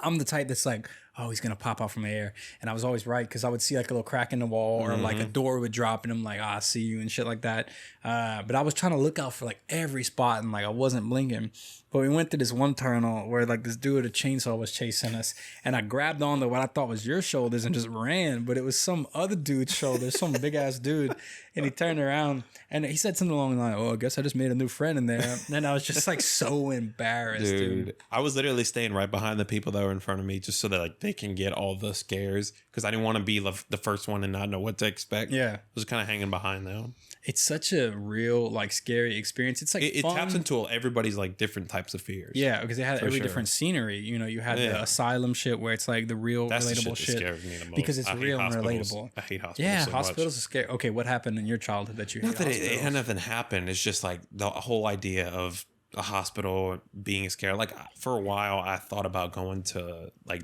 I'm the type that's like, oh, he's going to pop out from the air. And I was always right because I would see like a little crack in the wall or like a door would drop and I'm like, I see you and shit like that. But I was trying to look out for like every spot and like I wasn't blinking. But we went to this one tunnel where like this dude with a chainsaw was chasing us. And I grabbed onto what I thought was your shoulders and just ran. But it was some other dude's shoulders, some big ass dude. And he turned around and he said something along the line, oh, I guess I just made a new friend in there. And I was just like so embarrassed, dude. I was literally staying right behind the people that were in front of me just so that like they can get all the scares because I didn't want to be the first one and not know what to expect. Yeah. I was kind of hanging behind them. It's such a real like scary experience. It's like it taps into everybody's like different types of fears. Yeah, because they had every different scenery. You know, you had the asylum shit where it's like the real relatable shit. That scares me the most. Because it's real and relatable. I hate hospitals. Yeah, so hospitals are scary. Okay, what happened in your childhood that you hate hospitals? It had nothing happened. It's just like the whole idea of a hospital being scary. Like for a while, I thought about going to like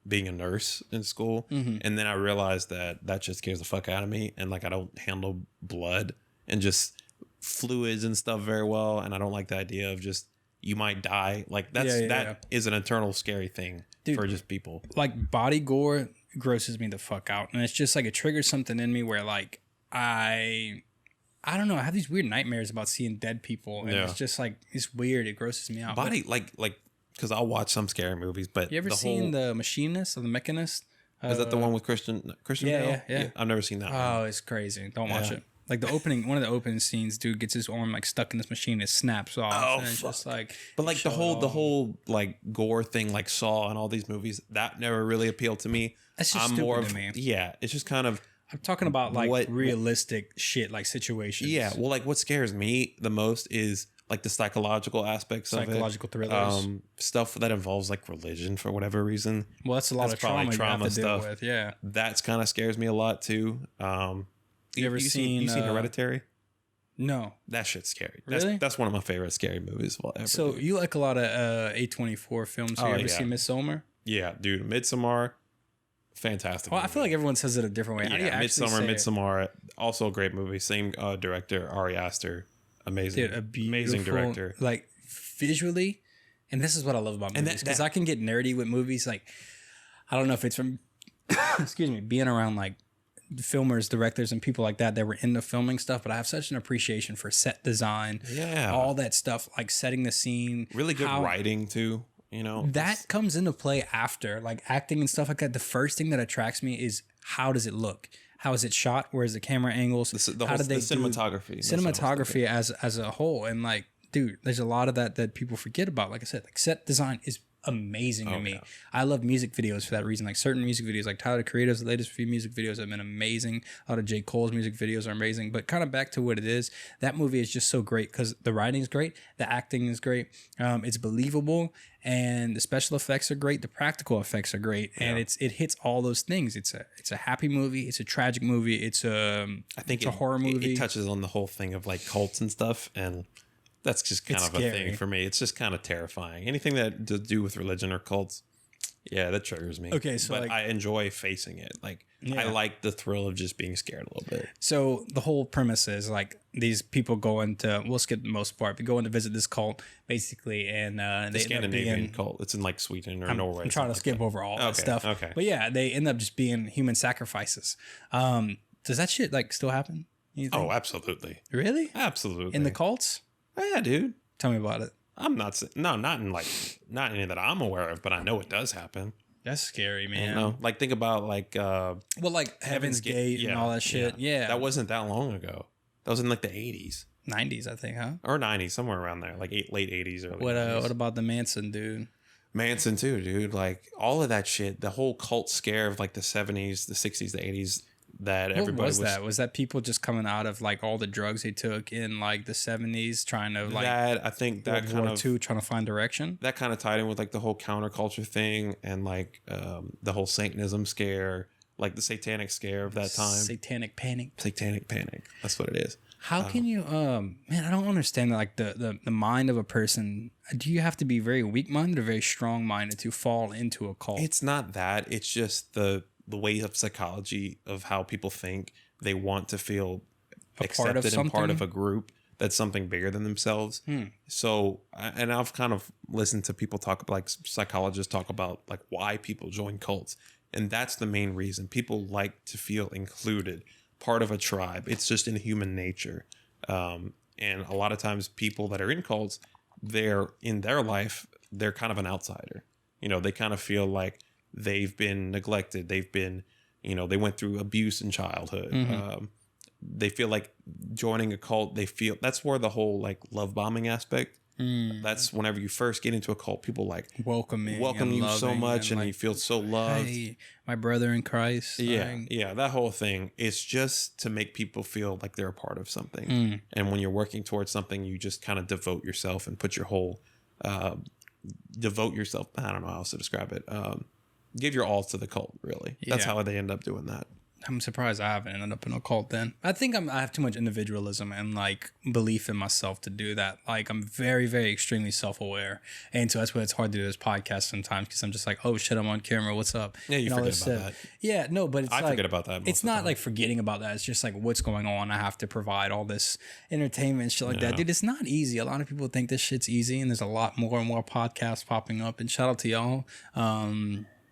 being a nurse in school, and then I realized that just scares the fuck out of me, and like I don't handle blood and just fluids and stuff very well, and I don't like the idea of just you might die. Like that is an internal scary thing. Dude, for just people. Like body gore grosses me the fuck out, and it's just like it triggers something in me where like I don't know, I have these weird nightmares about seeing dead people, and it's just like it's weird. It grosses me out. Body like because I'll watch some scary movies, but you ever seen The Machinist or The Mechanist? Is that the one with Christian Bale? Yeah. I've never seen that one. Oh, it's crazy. Don't watch it. Like the opening, one of the opening scenes, dude gets his arm like stuck in this machine, it snaps off. Oh, and it's just like, but like the whole like gore thing, like Saw and all these movies, that never really appealed to me. That's just stupid to me. Yeah, it's just kind of. I'm talking about like realistic shit, like situations. Yeah, well, like what scares me the most is like the psychological aspects of it. Psychological thrillers. Stuff that involves like religion for whatever reason. Well, that's a lot of trauma you have to deal with. Yeah. That's kind of scares me a lot too. You ever seen you seen Hereditary? No. That shit's scary. Really? That's one of my favorite scary movies ever. So dude. you like a lot of A24 films. So you ever seen Midsommar? Yeah, dude. Midsommar, fantastic. Well, I feel like everyone says it a different way. How do you Yeah, actually say it? Midsommar, also a great movie. Same director, Ari Aster. Amazing. Dude, amazing director. Like visually, and this is what I love about movies, because I can get nerdy with movies. Like, I don't know if it's from, excuse me, being around like filmers, directors, and people like that were into filming stuff, but I have such an appreciation for set design, all that stuff, like setting the scene, really good writing too. You know, that comes into play after, like acting and stuff like that. The first thing that attracts me is how does it look? How is it shot? Where's the camera angles? How did they do cinematography as a whole? And like, dude, there's a lot of that people forget about. Like I said, like set design is amazing to me. Yeah. I love music videos for that reason. Like certain music videos, like Tyler the Creator's latest few music videos have been amazing. A lot of J. Cole's music videos are amazing. But kind of back to what it is, that movie is just so great because the writing is great, the acting is great, it's believable, and the special effects are great. The practical effects are great, and it hits all those things. It's a happy movie. It's a tragic movie. It's a horror movie. It touches on the whole thing of like cults and stuff, and that's just kind of scary. A thing for me. It's just kind of terrifying. Anything that to do with religion or cults, yeah, that triggers me. Okay, so but like, I enjoy facing it. Like I like the thrill of just being scared a little bit. So the whole premise is like these people go into, we'll skip the most part, but go in to visit this cult basically, and the Scandinavian cult. It's in like Sweden or Norway. I'm trying to skip over all that stuff. Okay, but yeah, they end up just being human sacrifices. Does that shit like still happen? Oh, absolutely. Really? Absolutely. In the cults? Oh, yeah, dude. Tell me about it. I'm not not any that I'm aware of, but I know it does happen. That's scary, man. You know, like think about like like Heaven's Gate and all that shit. Yeah. That wasn't that long ago. That was in like the 80s. 90s, I think, huh? Or 90s, somewhere around there, like late 80s, early 90s. What about the Manson dude? Manson too, dude. Like all of that shit, the whole cult scare of like the 70s, the 60s, the 80s. Was that people just coming out of like all the drugs they took in like the 70s trying to like I think that World War II trying to find direction? That kind of tied in with like the whole counterculture thing and like the whole Satanism scare, like the satanic scare of that time. Satanic panic. That's what it is. How can you man, I don't understand that, like the mind of a person. Do you have to be very weak-minded or very strong-minded to fall into a cult? It's not that. It's just the way of psychology of how people think. They want to feel accepted and part of a group that's something bigger than themselves. So, and I've kind of listened to people talk, like psychologists talk about like why people join cults. And that's the main reason. People like to feel included, part of a tribe. It's just in human nature. And a lot of times people that are in cults, they're in their life, they're kind of an outsider. You know, they kind of feel like they've been neglected. They've been, you know, they went through abuse in childhood. They feel like joining a cult, they feel that's where the whole like love bombing aspect. That's whenever you first get into a cult, people like welcome you so much, and like, you feel so loved. Hey, my brother in Christ. Yeah, that whole thing. It's just to make people feel like they're a part of something. And when you're working towards something, you just kind of devote yourself and put your whole devote yourself. I don't know how else to describe it. Give your all to the cult, really. That's how they end up doing that. I'm surprised I haven't ended up in a cult then. I think I have too much individualism and like belief in myself to do that. Like I'm very, very extremely self-aware. And so that's why it's hard to do this podcast sometimes, because I'm just like, oh shit, I'm on camera. What's up? Yeah, you forget about that. Yeah, no, but I forget about that. It's not like forgetting about that. It's just like what's going on. I have to provide all this entertainment and shit like that. Dude, it's not easy. A lot of people think this shit's easy, and there's a lot more and more podcasts popping up. And shout out to y'all.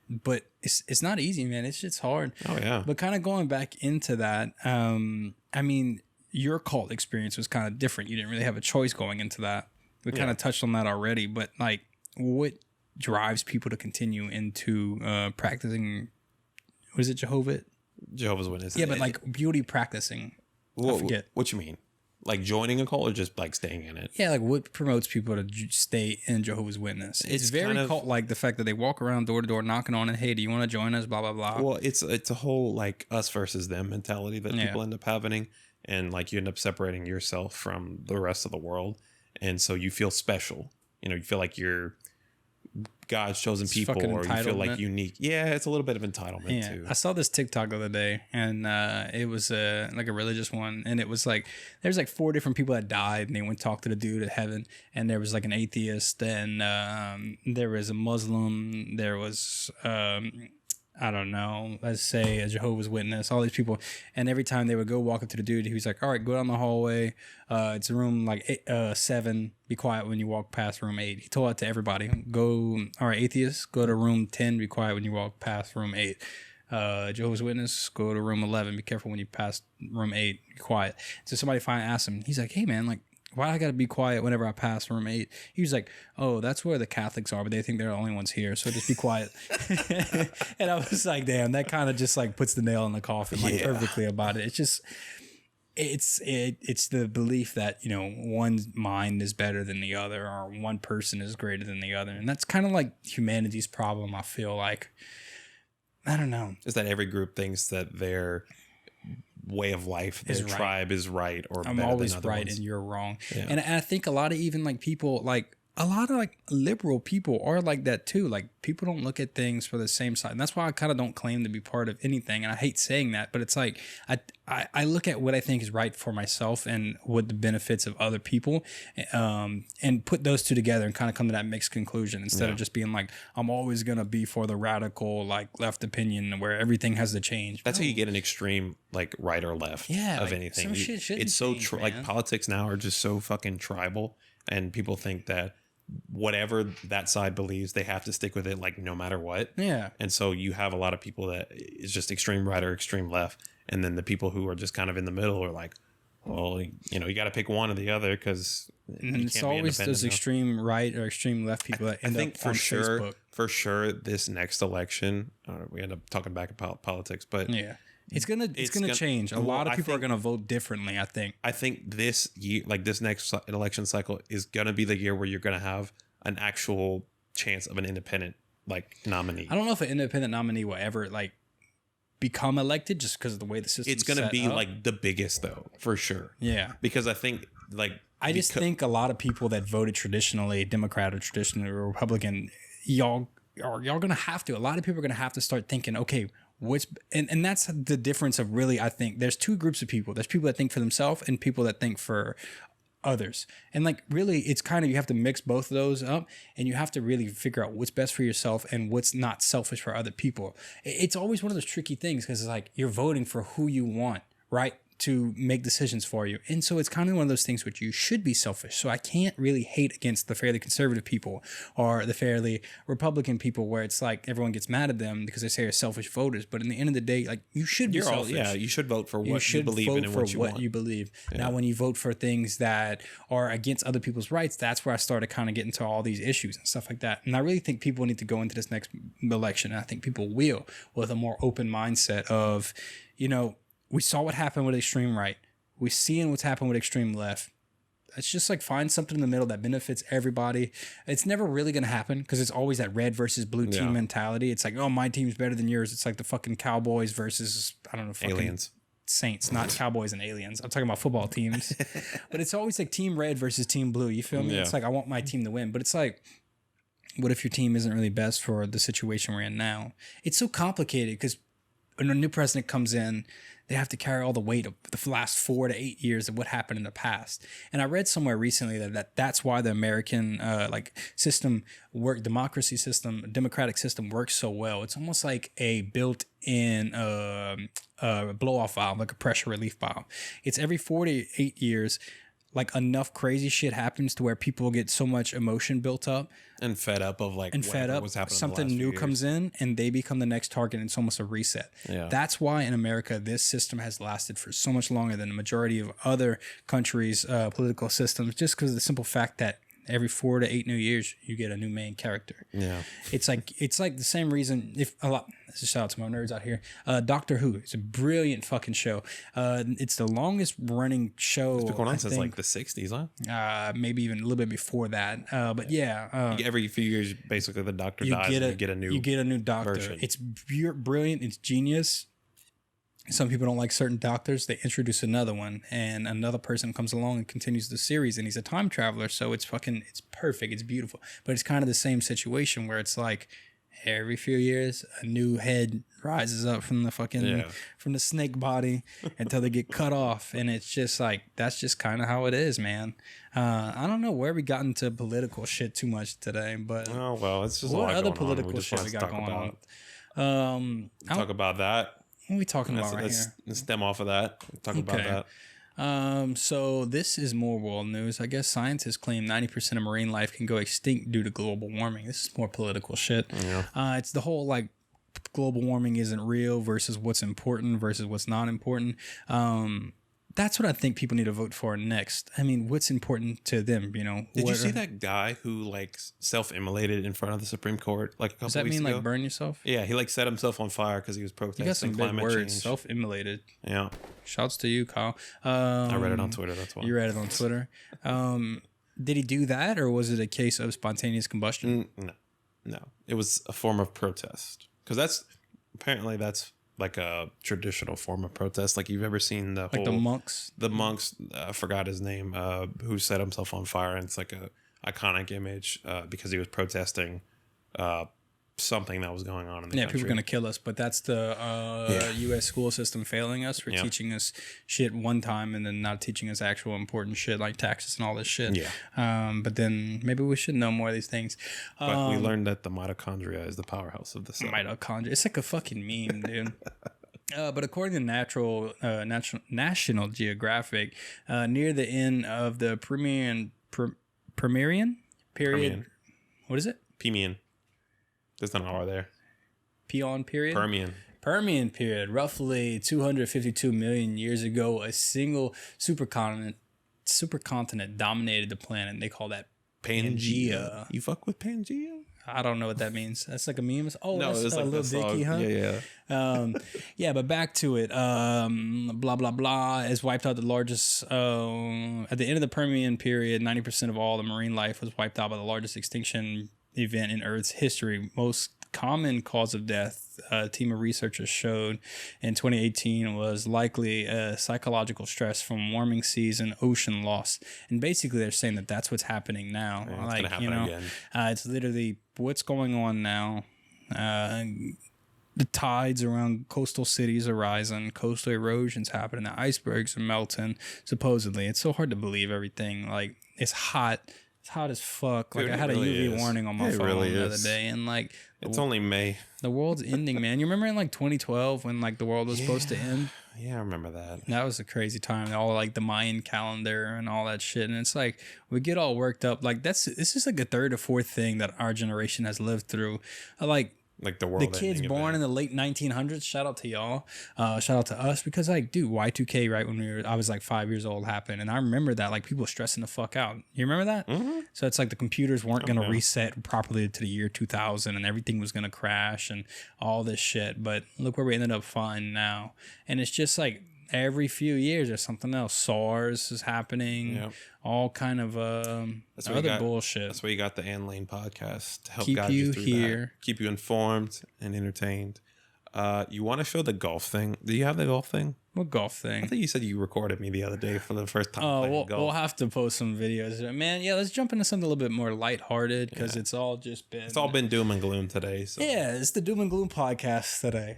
But it's not easy, man. It's just hard. Oh yeah. But kind of going back into that, I mean, your cult experience was kind of different. You didn't really have a choice going into that. We kind of touched on that already. But like, what drives people to continue into practicing? Was it Jehovah's Witnesses? Yeah, but like beauty practicing. I forget. What you mean? Like joining a cult or just like staying in it? Yeah, like what promotes people to stay in Jehovah's Witness? It's very cult-like, the fact that they walk around door to door knocking on it. Hey, do you want to join us? Blah, blah, blah. Well, it's a whole like us versus them mentality that people end up having. And like you end up separating yourself from the rest of the world. And so you feel special. You know, you feel like you're God's chosen It's people, fucking or you feel like entitlement. unique. Yeah, it's a little bit of entitlement too. I saw this TikTok the other day, and it was like a religious one, and it was like there's like 4 different people that died, and they went to talk to the dude at heaven, and there was like an atheist, and there was a Muslim, there was I don't know, let's say a Jehovah's Witness, all these people, and every time they would go walk up to the dude, he was like, all right, go down the hallway, it's room like 7, be quiet when you walk past room 8. He told it to everybody. Go, all right, atheists, go to room 10, be quiet when you walk past room 8. Jehovah's Witness, go to room 11, be careful when you pass room 8, be quiet. So somebody finally asked him, he's like, hey man, like, why I gotta be quiet whenever I pass room 8? He was like, oh, that's where the Catholics are, but they think they're the only ones here, so just be quiet. And I was like, damn, that kind of just like puts the nail in the coffin like perfectly about it. It's just, it's the belief that, you know, one mind is better than the other, or one person is greater than the other, and that's kind of like humanity's problem. I feel like, I don't know, is that every group thinks that their way of life, their tribe is right, or I'm better always than other right ones. and you're wrong. Yeah. And I think a lot of even like people, like a lot of like liberal people are like that too. Like people don't look at things for the same side. And that's why I kind of don't claim to be part of anything. And I hate saying that, but it's like I look at what I think is right for myself and what the benefits of other people, and put those two together and kind of come to that mixed conclusion instead of just being like, I'm always going to be for the radical, like left opinion where everything has to change. That's how you get an extreme like right or left of like, anything. some shit shouldn't It's so change, like politics now are just so fucking tribal, and people think that whatever that side believes, they have to stick with it, like no matter what. Yeah. And so you have a lot of people that is just extreme right or extreme left, and then the people who are just kind of in the middle are like, well, you know, you got to pick one or the other, because it's always those extreme right or extreme left people that end up on Facebook. For sure, this next election, we end up talking back about politics, but yeah, it's gonna change. A lot of people are gonna vote differently. I think this year, like this next election cycle, is gonna be the year where you're gonna have an actual chance of an independent like nominee. I don't know if an independent nominee will ever like become elected just because of the way the system. It's gonna be like the biggest though, for sure. Yeah, because I think like I just think a lot of people that voted traditionally Democrat or traditionally Republican, y'all gonna have to. A lot of people are gonna have to start thinking, okay, and that's the difference of really, I think there's 2 groups of people. There's people that think for themselves and people that think for others. And like really it's kind of, you have to mix both of those up, and you have to really figure out what's best for yourself and what's not selfish for other people. It's always one of those tricky things because it's like you're voting for who you want, right, to make decisions for you. And so it's kind of one of those things which you should be selfish. So I can't really hate against the fairly conservative people or the fairly Republican people where it's like everyone gets mad at them because they say they're selfish voters. But in the end of the day, like you should be selfish. You should vote for what you believe in and what you want. You believe. Yeah. Now, when you vote for things that are against other people's rights, that's where I started kind of getting to all these issues and stuff like that. And I really think people need to go into this next election, and I think people will, with a more open mindset of, you know, we saw what happened with extreme right. We're seeing what's happened with extreme left. It's just like find something in the middle that benefits everybody. It's never really going to happen because it's always that red versus blue team mentality. It's like, oh, my team's better than yours. It's like the fucking Cowboys versus, I don't know, fucking aliens. Saints, not Cowboys and aliens. I'm talking about football teams. But it's always like team red versus team blue. You feel me? Yeah. It's like, I want my team to win. But it's like, what if your team isn't really best for the situation we're in now? It's so complicated because when a new president comes in, they have to carry all the weight of the last 4 to 8 years of what happened in the past. And I read somewhere recently that's why the American democracy system, democratic system works so well. It's almost like a built-in blow-off valve, like a pressure relief valve. It's every 4 to 8 years, like enough crazy shit happens to where people get so much emotion built up and fed up of like what's happening. Something new comes in and they become the next target, and it's almost a reset. Yeah. That's why in America this system has lasted for so much longer than the majority of other countries' political systems, just because of the simple fact that every 4 to 8 new years you get a new main character. Yeah, it's like the same reason. If a lot, this is shout out to my nerds out here. Doctor Who, it's a brilliant fucking show. It's the longest running show. It's been going on since like the 60s, huh? Maybe even a little bit before that. But yeah, every few years, basically the Doctor dies and you get a new doctor. Version. It's brilliant. It's genius. Some people don't like certain doctors. They introduce another one, and another person comes along and continues the series, and he's a time traveler. So it's perfect. It's beautiful. But it's kind of the same situation where it's like every few years, a new head rises up from the from the snake body until they get cut off. And it's just like, that's just kind of how it is, man. I don't know where we got into political shit too much today, but oh, well, it's just what a lot other going political on. shit we got going about, on? Talk about that. What are we talking about right here? Let's stem off of that. Talk about that. So this is more world news. I guess scientists claim 90% of marine life can go extinct due to global warming. This is more political shit. Yeah. It's the whole like global warming isn't real versus what's important versus what's not important. That's what I think people need to vote for next. I mean, what's important to them, you know? Did you see that guy who like self-immolated in front of the Supreme Court like a couple weeks ago? Does that mean like burn yourself? Yeah, he like set himself on fire because he was protesting climate change. You got some big words, self-immolated. Yeah. Shouts to you, Kyle. I read it on Twitter, that's why. You read it on Twitter. Did he do that, or was it a case of spontaneous combustion? No. It was a form of protest. Because that's like a traditional form of protest. Like you've ever seen the monks? The monks, I forgot his name, who set himself on fire. And it's like a iconic image because he was protesting something that was going on in the country. People are going to kill us, but that's the U.S. school system failing us for teaching us shit one time and then not teaching us actual important shit like taxes and all this shit. Yeah. But then maybe we should know more of these things. But we learned that the mitochondria is the powerhouse of the cell. Mitochondria. It's like a fucking meme, dude. But according to National Geographic, near the end of the Permian period. What is it? Permian. There's an R there. Permian period? Permian period. Roughly 252 million years ago, a single supercontinent dominated the planet. They call that Pangea. You fuck with Pangea? I don't know what that means. That's like a meme. Oh, no, that's like Lil Dicky, huh? Yeah. Yeah, but back to it. Blah, blah, blah has wiped out the largest... at the end of the Permian period, 90% of all the marine life was wiped out by the largest extinction event in Earth's history. Most common cause of death, a team of researchers showed in 2018, was likely psychological stress from warming seas and ocean loss. And basically, they're saying that that's what's happening now. Yeah, it's gonna happen again. It's literally what's going on now. The tides around coastal cities are rising, coastal erosion's happening, the icebergs are melting. Supposedly, it's so hard to believe everything. Like it's hot. It's hot as fuck. Like, I had a UV warning on my phone the other day, and like it's only May. The world's ending, man. You remember in like 2012 when like the world was supposed to end? Yeah, I remember that. That was a crazy time. All like the Mayan calendar and all that shit. And it's like we get all worked up. Like this is like a third or fourth thing that our generation has lived through. Like the world, the kids born in the late 1900s. Shout out to y'all. Shout out to us, because like, dude, Y2K, right when I was like 5 years old, happened, and I remember that, like, people were stressing the fuck out. You remember that? Mm-hmm. So it's like the computers weren't gonna reset properly to the year 2000, and everything was gonna crash and all this shit. But look where we ended up finding now, and it's just like every few years there's something else. SARS is happening. Yep. All kind of other bullshit. That's why you got the Ann Lane podcast to help keep guide you through here. That. Keep you informed and entertained. You want to show the golf thing? Do you have the golf thing? What golf thing? I think you said you recorded me the other day for the first time playing golf. We'll have to post some videos. Man, yeah, let's jump into something a little bit more lighthearted, because it's all been doom and gloom today. So. Yeah, it's the doom and gloom podcast today.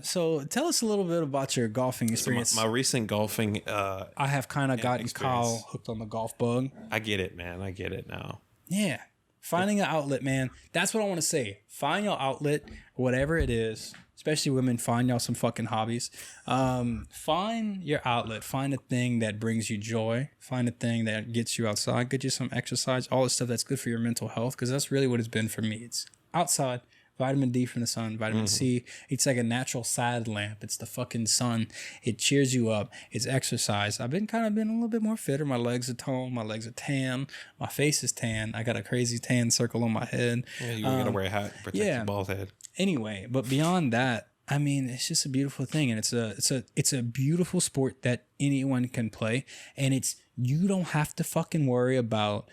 So tell us a little bit about your golfing experience. So my recent golfing. I have kind of gotten Kyle hooked on the golf bug. I get it, man. I get it now. Yeah. Finding an outlet, man. That's what I want to say. Find your outlet, whatever it is. Especially women, find y'all some fucking hobbies. Find your outlet. Find a thing that brings you joy. Find a thing that gets you outside, get you some exercise, all the stuff that's good for your mental health, because that's really what it's been for me. It's outside, vitamin D from the sun, vitamin C. It's like a natural side lamp. It's the fucking sun. It cheers you up. It's exercise. I've been a little bit more fitter. My legs are toned. My legs are tan. My face is tan. I got a crazy tan circle on my head. Yeah, you gotta wear a hat to protect your bald head. Anyway, but beyond that, I mean, it's just a beautiful thing, and it's a beautiful sport that anyone can play, and you don't have to fucking worry about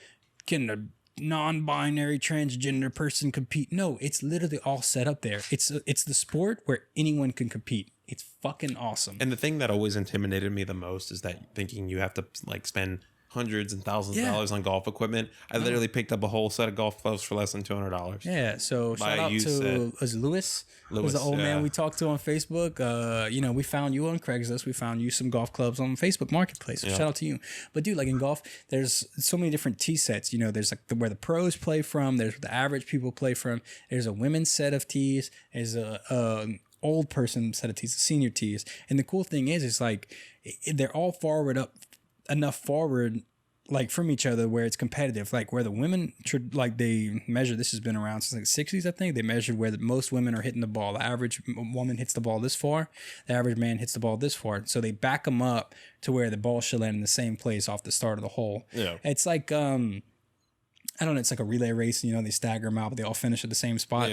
getting a non-binary transgender person compete. No, it's literally all set up there. It's the sport where anyone can compete. It's fucking awesome. And the thing that always intimidated me the most is that thinking you have to like spend hundreds and thousands of dollars on golf equipment. I literally picked up a whole set of golf clubs for less than $200. Yeah, so shout out to Lewis was the old man we talked to on Facebook. We found you on Craigslist. We found you some golf clubs on Facebook Marketplace. So shout out to you. But dude, like in golf, there's so many different tee sets. There's like where the pros play from. There's where the average people play from. There's a women's set of tees. There's a old person set of tees, the senior tees. And the cool thing is like they're all enough forward like from each other where it's competitive, like where the women like they measure, this has been around since like 60s, I think. They measured where most women are hitting the ball. The average woman hits the ball this far, the average man hits the ball this far, so they back them up to where the ball should land in the same place off the start of the hole. It's like I don't know, it's like a relay race, they stagger them out, but they all finish at the same spot.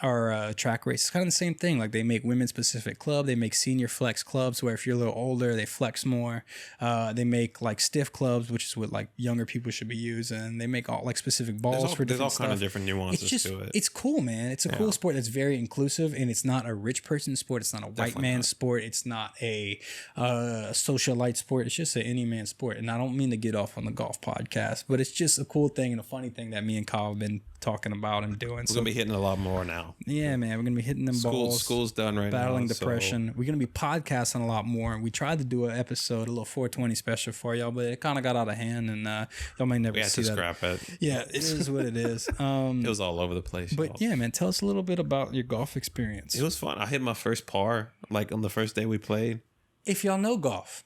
Or a track race. It's kind of the same thing. Like they make women specific club. They make senior flex clubs where if you're a little older, they flex more. They make like stiff clubs, which is what like younger people should be using. They make all like specific balls for different stuff. There's all kind of different nuances to it. It's cool, man. It's a cool sport that's very inclusive, and it's not a rich person sport. It's not a white man sport. It's not a socialite sport. It's just an any man sport. And I don't mean to get off on the golf podcast, but it's just a cool thing and a funny thing that me and Kyle have been talking about and doing. We're gonna be hitting a lot more now. Yeah, man, we're gonna be hitting them balls. School's done right battling now. Depression. So. We're gonna be podcasting a lot more. We tried to do an episode, a little 420 special for y'all, but it kind of got out of hand, and y'all may never see that. We had to scrap it. Yeah, it is what it is. It was all over the place. But yeah, man, tell us a little bit about your golf experience. It was fun. I hit my first par like on the first day we played. If y'all know golf,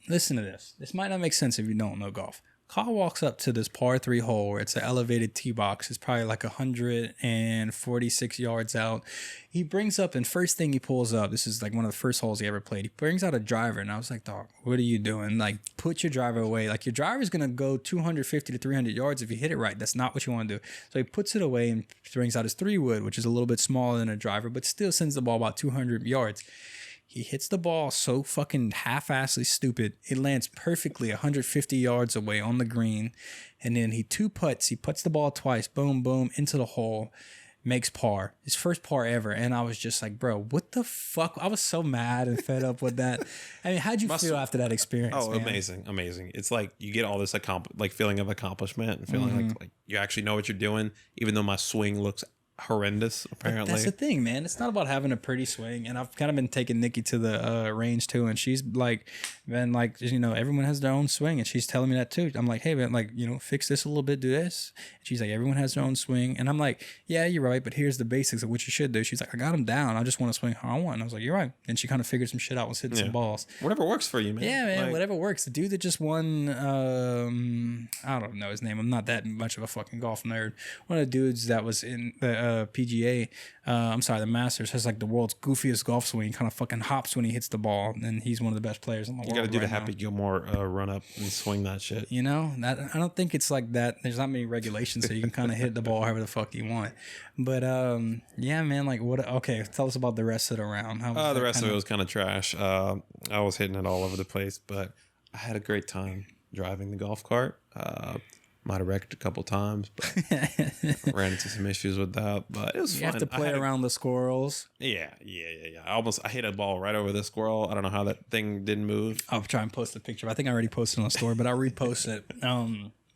listen to this. This might not make sense if you don't know golf. Kyle walks up to this par 3 hole where it's an elevated tee box. It's probably like 146 yards out. He brings up, and first thing he pulls up, this is like one of the first holes he ever played. He brings out a driver, and I was like, dog, what are you doing? Like, put your driver away. Like, your driver's going to go 250 to 300 yards if you hit it right. That's not what you want to do. So he puts it away and brings out his 3-wood, which is a little bit smaller than a driver, but still sends the ball about 200 yards. He hits the ball so fucking half-assly stupid. It lands perfectly 150 yards away on the green. And then he two-putts. He puts the ball twice. Boom, boom, into the hole. Makes par. His first par ever. And I was just like, bro, what the fuck? I was so mad and fed up with that. I mean, how'd you feel after that experience? Oh, man? Amazing. It's like you get all this feeling of accomplishment and feeling like you actually know what you're doing, even though my swing looks horrendous, apparently. But that's the thing, man. It's not about having a pretty swing. And I've kind of been taking Nikki to the range too, and she's like, man, like, everyone has their own swing, and she's telling me that too. I'm like, hey, man, like, fix this a little bit, do this. And she's like, everyone has their own swing. And I'm like, yeah, you're right, but here's the basics of what you should do. She's like, I got them down. I just want to swing how I want. And I was like, you're right. And she kind of figured some shit out, was hitting some balls. Whatever works for you, man. Yeah, man, whatever works. The dude that just won, I don't know his name. I'm not that much of a fucking golf nerd. One of the dudes that was in the PGA, the Masters, has like the world's goofiest golf swing. Kind of fucking hops when he hits the ball, and he's one of the best players in the world. You got to do the Happy Gilmore run up and swing that shit. I don't think it's like that. There's not many regulations, so you can kind of hit the ball however the fuck you want. But yeah, man, like what? Okay, tell us about the rest of the round. The rest of it was kind of trash. I was hitting it all over the place, but I had a great time driving the golf cart. Might have wrecked a couple times, but ran into some issues with that. But it was fun. You have to play around the squirrels. Yeah. I hit a ball right over the squirrel. I don't know how that thing didn't move. I'll try and post a picture. I think I already posted on the story, but I'll repost it.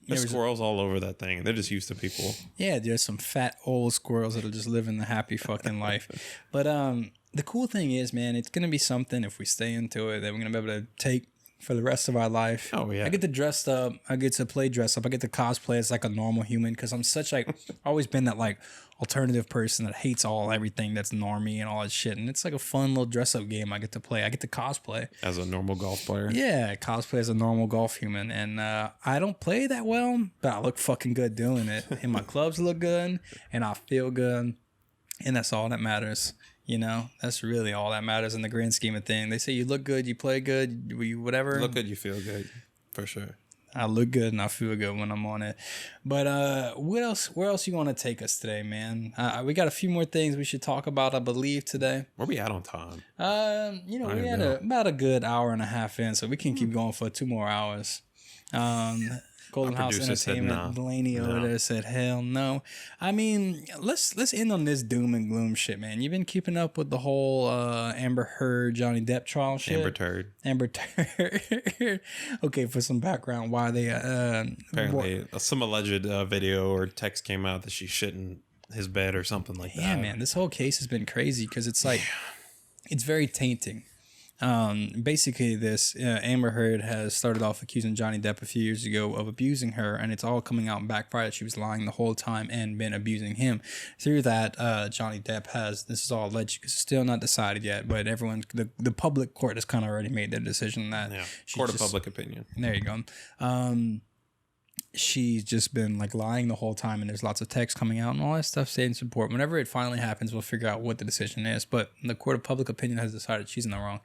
There's squirrels all over that thing. They're just used to people. Yeah, there's some fat old squirrels that'll just live in the happy fucking life. But the cool thing is, man, it's gonna be something if we stay into it that we're gonna be able to take for the rest of our life. Oh yeah. I get to dress up. I get to play dress up. I get to cosplay as like a normal human because I'm such like always been that like alternative person that hates everything that's normie and all that shit. And it's like a fun little dress up game I get to play. I get to cosplay as a normal golf player. Yeah, cosplay as a normal golf human. And I don't play that well, but I look fucking good doing it. And my clubs look good and I feel good. And that's all that matters. That's really all that matters in the grand scheme of things. They say you look good, you play good, you whatever. You look good, you feel good, for sure. I look good and I feel good when I'm on it. But where else you want to take us today, man? We got a few more things we should talk about, I believe, today. Where we at on time? We had about a good hour and a half in, so we can keep going for 2 more hours. Golden Our House producer said Entertainment, nah. Delaney over there said, hell no. I mean, let's end on this doom and gloom shit, man. You've been keeping up with the whole Amber Heard, Johnny Depp trial shit? Amber Turd. Okay, for some background, why they... apparently, some alleged video or text came out that she shit in his bed or something like that. Yeah, man, this whole case has been crazy because it's like... It's very tainting. Basically, this Amber Heard has started off accusing Johnny Depp a few years ago of abusing her, and it's all coming out and backfired that she was lying the whole time and been abusing him. Through that, Johnny Depp has, this is all alleged because it's still not decided yet, but everyone, the public court has kind of already made their decision that court of public opinion. There you go. She's just been like lying the whole time, and there's lots of text coming out and all that stuff saying support. Whenever it finally happens, we'll figure out what the decision is. But the court of public opinion has decided she's in the wrong.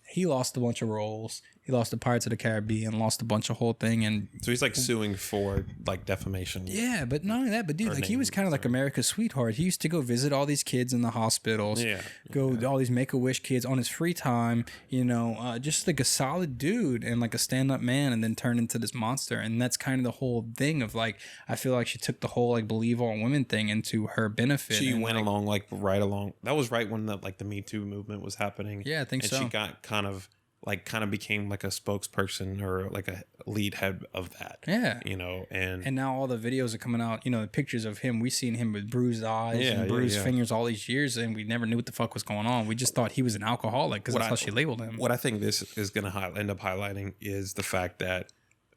He lost a bunch of roles. He lost the Pirates of the Caribbean, lost a bunch of whole thing, and so he's like suing for like defamation. Yeah, but not only that, but dude, like he was kind of like America's sweetheart. He used to go visit all these kids in the hospitals. All these Make-A-Wish kids on his free time. You know, just like a solid dude and like a stand-up man, and then turned into this monster. And that's kind of the whole thing of like, I feel like she took the whole like believe all women thing into her benefit. She went along like right along. That was right when the Me Too movement was happening. Yeah, I think so. And she got kind of became like a spokesperson or like a lead head of that. Yeah. You know, and now all the videos are coming out, you know, the pictures of him. We've seen him with bruised eyes and bruised fingers all these years, and we never knew what the fuck was going on. We just thought he was an alcoholic because that's how she labeled him. What I think this is going to end up highlighting is the fact that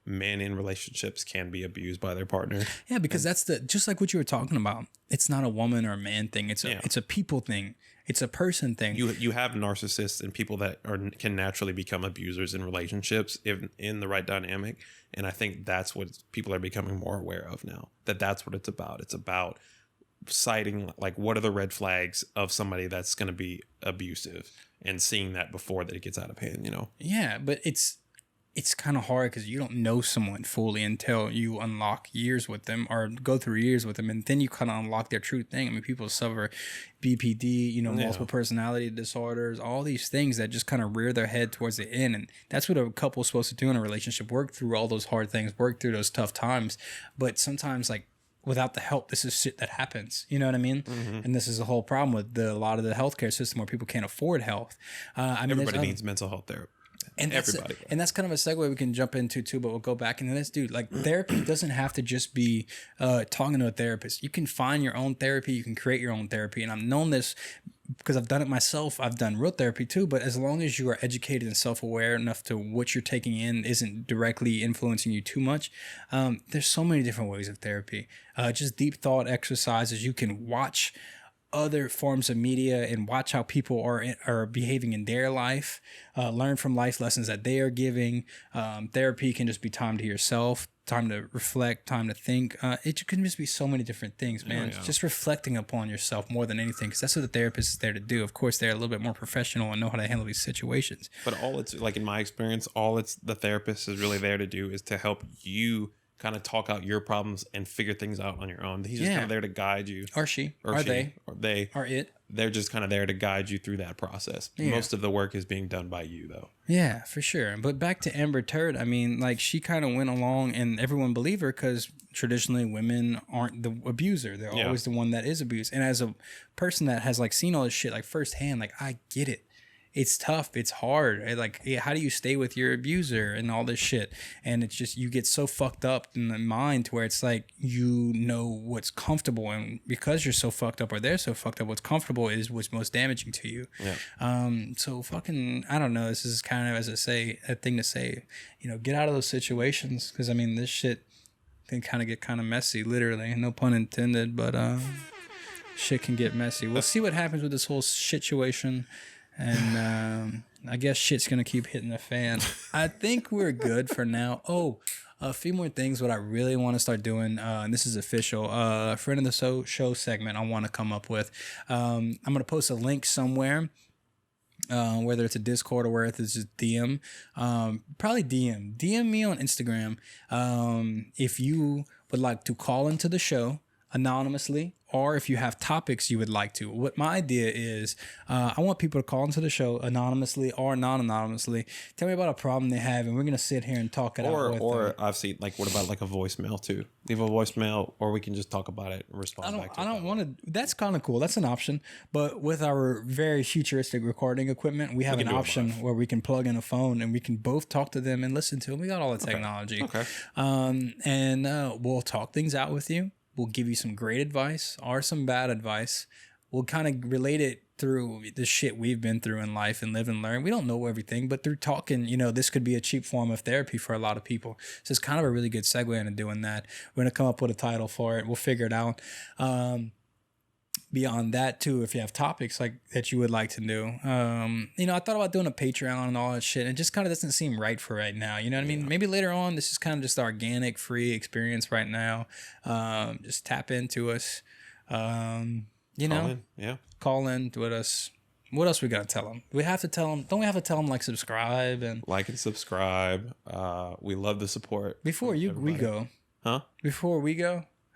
men in relationships can be abused by their partner. Yeah, because that's just like what you were talking about. It's not a woman or a man thing. It's a people thing. It's a person thing. You have narcissists and people that can naturally become abusers in relationships if in the right dynamic. And I think that's what people are becoming more aware of now. That's what it's about. It's about citing like what are the red flags of somebody that's going to be abusive and seeing that before that it gets out of hand. You know. Yeah, but it's kind of hard because you don't know someone fully until you unlock years with them or go through years with them, and then you kind of unlock their true thing. I mean, people suffer BPD, you know, multiple personality disorders, all these things that just kind of rear their head towards the end, and that's what a couple's supposed to do in a relationship: work through all those hard things, work through those tough times. But sometimes, like, without the help, this is shit that happens. You know what I mean? Mm-hmm. And this is the whole problem with a lot of the healthcare system where people can't afford health. Everybody needs mental health therapy. And that's kind of a segue we can jump into too, but we'll go back into this, dude. Like, therapy doesn't have to just be talking to a therapist. You can find your own therapy. You can create your own therapy. And I've known this because I've done it myself. I've done real therapy too. But as long as you are educated and self-aware enough to what you're taking in isn't directly influencing you too much, there's so many different ways of therapy. Just deep thought exercises. You can watch other forms of media and watch how people are behaving in their life, learn from life lessons that they are giving. Therapy can just be time to yourself, time to reflect, time to think. It can just be so many different things, man. Oh, yeah. Just reflecting upon yourself more than anything, because that's what the therapist is there to do. Of course, they're a little bit more professional and know how to handle these situations. But all it's like, in my experience, the therapist is really there to do is to help you kind of talk out your problems and figure things out on your own. He's just kind of there to guide you. Or she. Or they. Or it. They're just kind of there to guide you through that process. Yeah. Most of the work is being done by you, though. Yeah, for sure. But back to Amber Turd, I mean, like, she kind of went along and everyone believed her because traditionally women aren't the abuser. They're always the one that is abused. And as a person that has, like, seen all this shit, like, firsthand, like, I get it. It's tough. It's hard. Like, how do you stay with your abuser and all this shit? And it's just, you get so fucked up in the mind to where it's like, you know what's comfortable. And because you're so fucked up or they're so fucked up, what's comfortable is what's most damaging to you. Yeah. So fucking, I don't know. This is kind of, as I say, a thing to say, you know, get out of those situations. Because, I mean, this shit can kind of get kind of messy, literally. No pun intended, but shit can get messy. We'll see what happens with this whole situation. And I guess shit's going to keep hitting the fan. I think we're good for now. Oh, a few more things what I really want to start doing, and this is official, friend of the show segment I want to come up with. I'm going to post a link somewhere, whether it's a Discord or whether it's just DM. Probably DM. DM me on Instagram if you would like to call into the show anonymously or if you have topics you would like to. What my idea is, I want people to call into the show anonymously or non-anonymously. Tell me about a problem they have, and we're gonna sit here and talk it out with them. Or I've seen, like, what about like a voicemail too? Leave a voicemail, or we can just talk about it and respond back to it. I don't want to. That's kind of cool. That's an option. But with our very futuristic recording equipment, we have an option where we can plug in a phone and we can both talk to them and listen to them. We got all the technology. Okay. And we'll talk things out with you. We'll give you some great advice or some bad advice. We'll kind of relate it through the shit we've been through in life and live and learn. We don't know everything, but through talking, this could be a cheap form of therapy for a lot of people. So it's kind of a really good segue into doing that. We're going to come up with a title for it. We'll figure it out. Beyond that too, if you have topics like that you would like to do, I thought about doing a Patreon and all that shit. It just kind of doesn't seem right for right now. You know what I mean? Maybe later on. This is kind of just organic, free experience right now. Just tap into us. Call in with us. What else we gotta tell them? We have to tell them. Don't we have to tell them like subscribe and subscribe? We love the support. Before we go,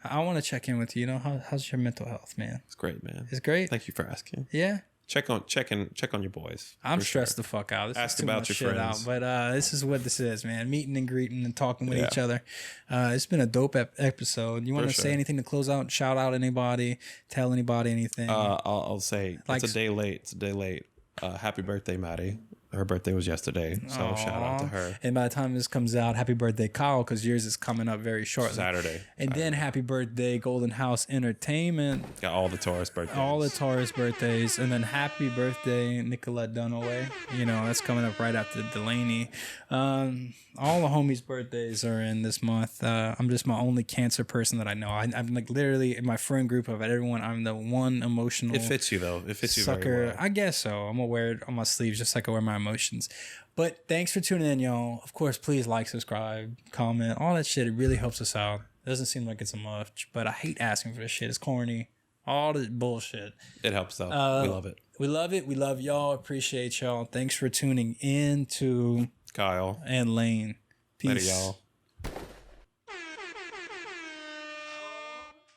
I want to check in with you. How's your mental health, man? It's great, man. It's great. Thank you for asking. Yeah. Check on your boys. I'm stressed the fuck out. Ask about your friends. But this is what this is, man. Meeting and greeting and talking with each other. It's been a dope episode. You want to say anything to close out? Shout out anybody? Tell anybody anything? I'll say it's a day late. Happy birthday, Maddie. Her birthday was yesterday, so shout out to her. And by the time this comes out, happy birthday, Kyle, because yours is coming up very shortly. Saturday. And then happy birthday, Golden House Entertainment. Got all the Taurus birthdays. And then happy birthday, Nicolette Dunaway. That's coming up right after Delaney. All the homies' birthdays are in this month. I'm just my only Cancer person that I know. I'm like literally in my friend group of everyone. I'm the one emotional. It fits you though. It fits you sucker. very well. I guess so. I'm gonna wear it on my sleeves just like I wear my emotions. But thanks for tuning in, y'all. Of course, please like, subscribe, comment, all that shit. It really helps us out. It doesn't seem like it's a much, but I hate asking for this shit. It's corny. All this bullshit. It helps though. We love it. We love it. We love y'all. Appreciate y'all. Thanks for tuning in to Kyle and Lane. Peace. Later, y'all.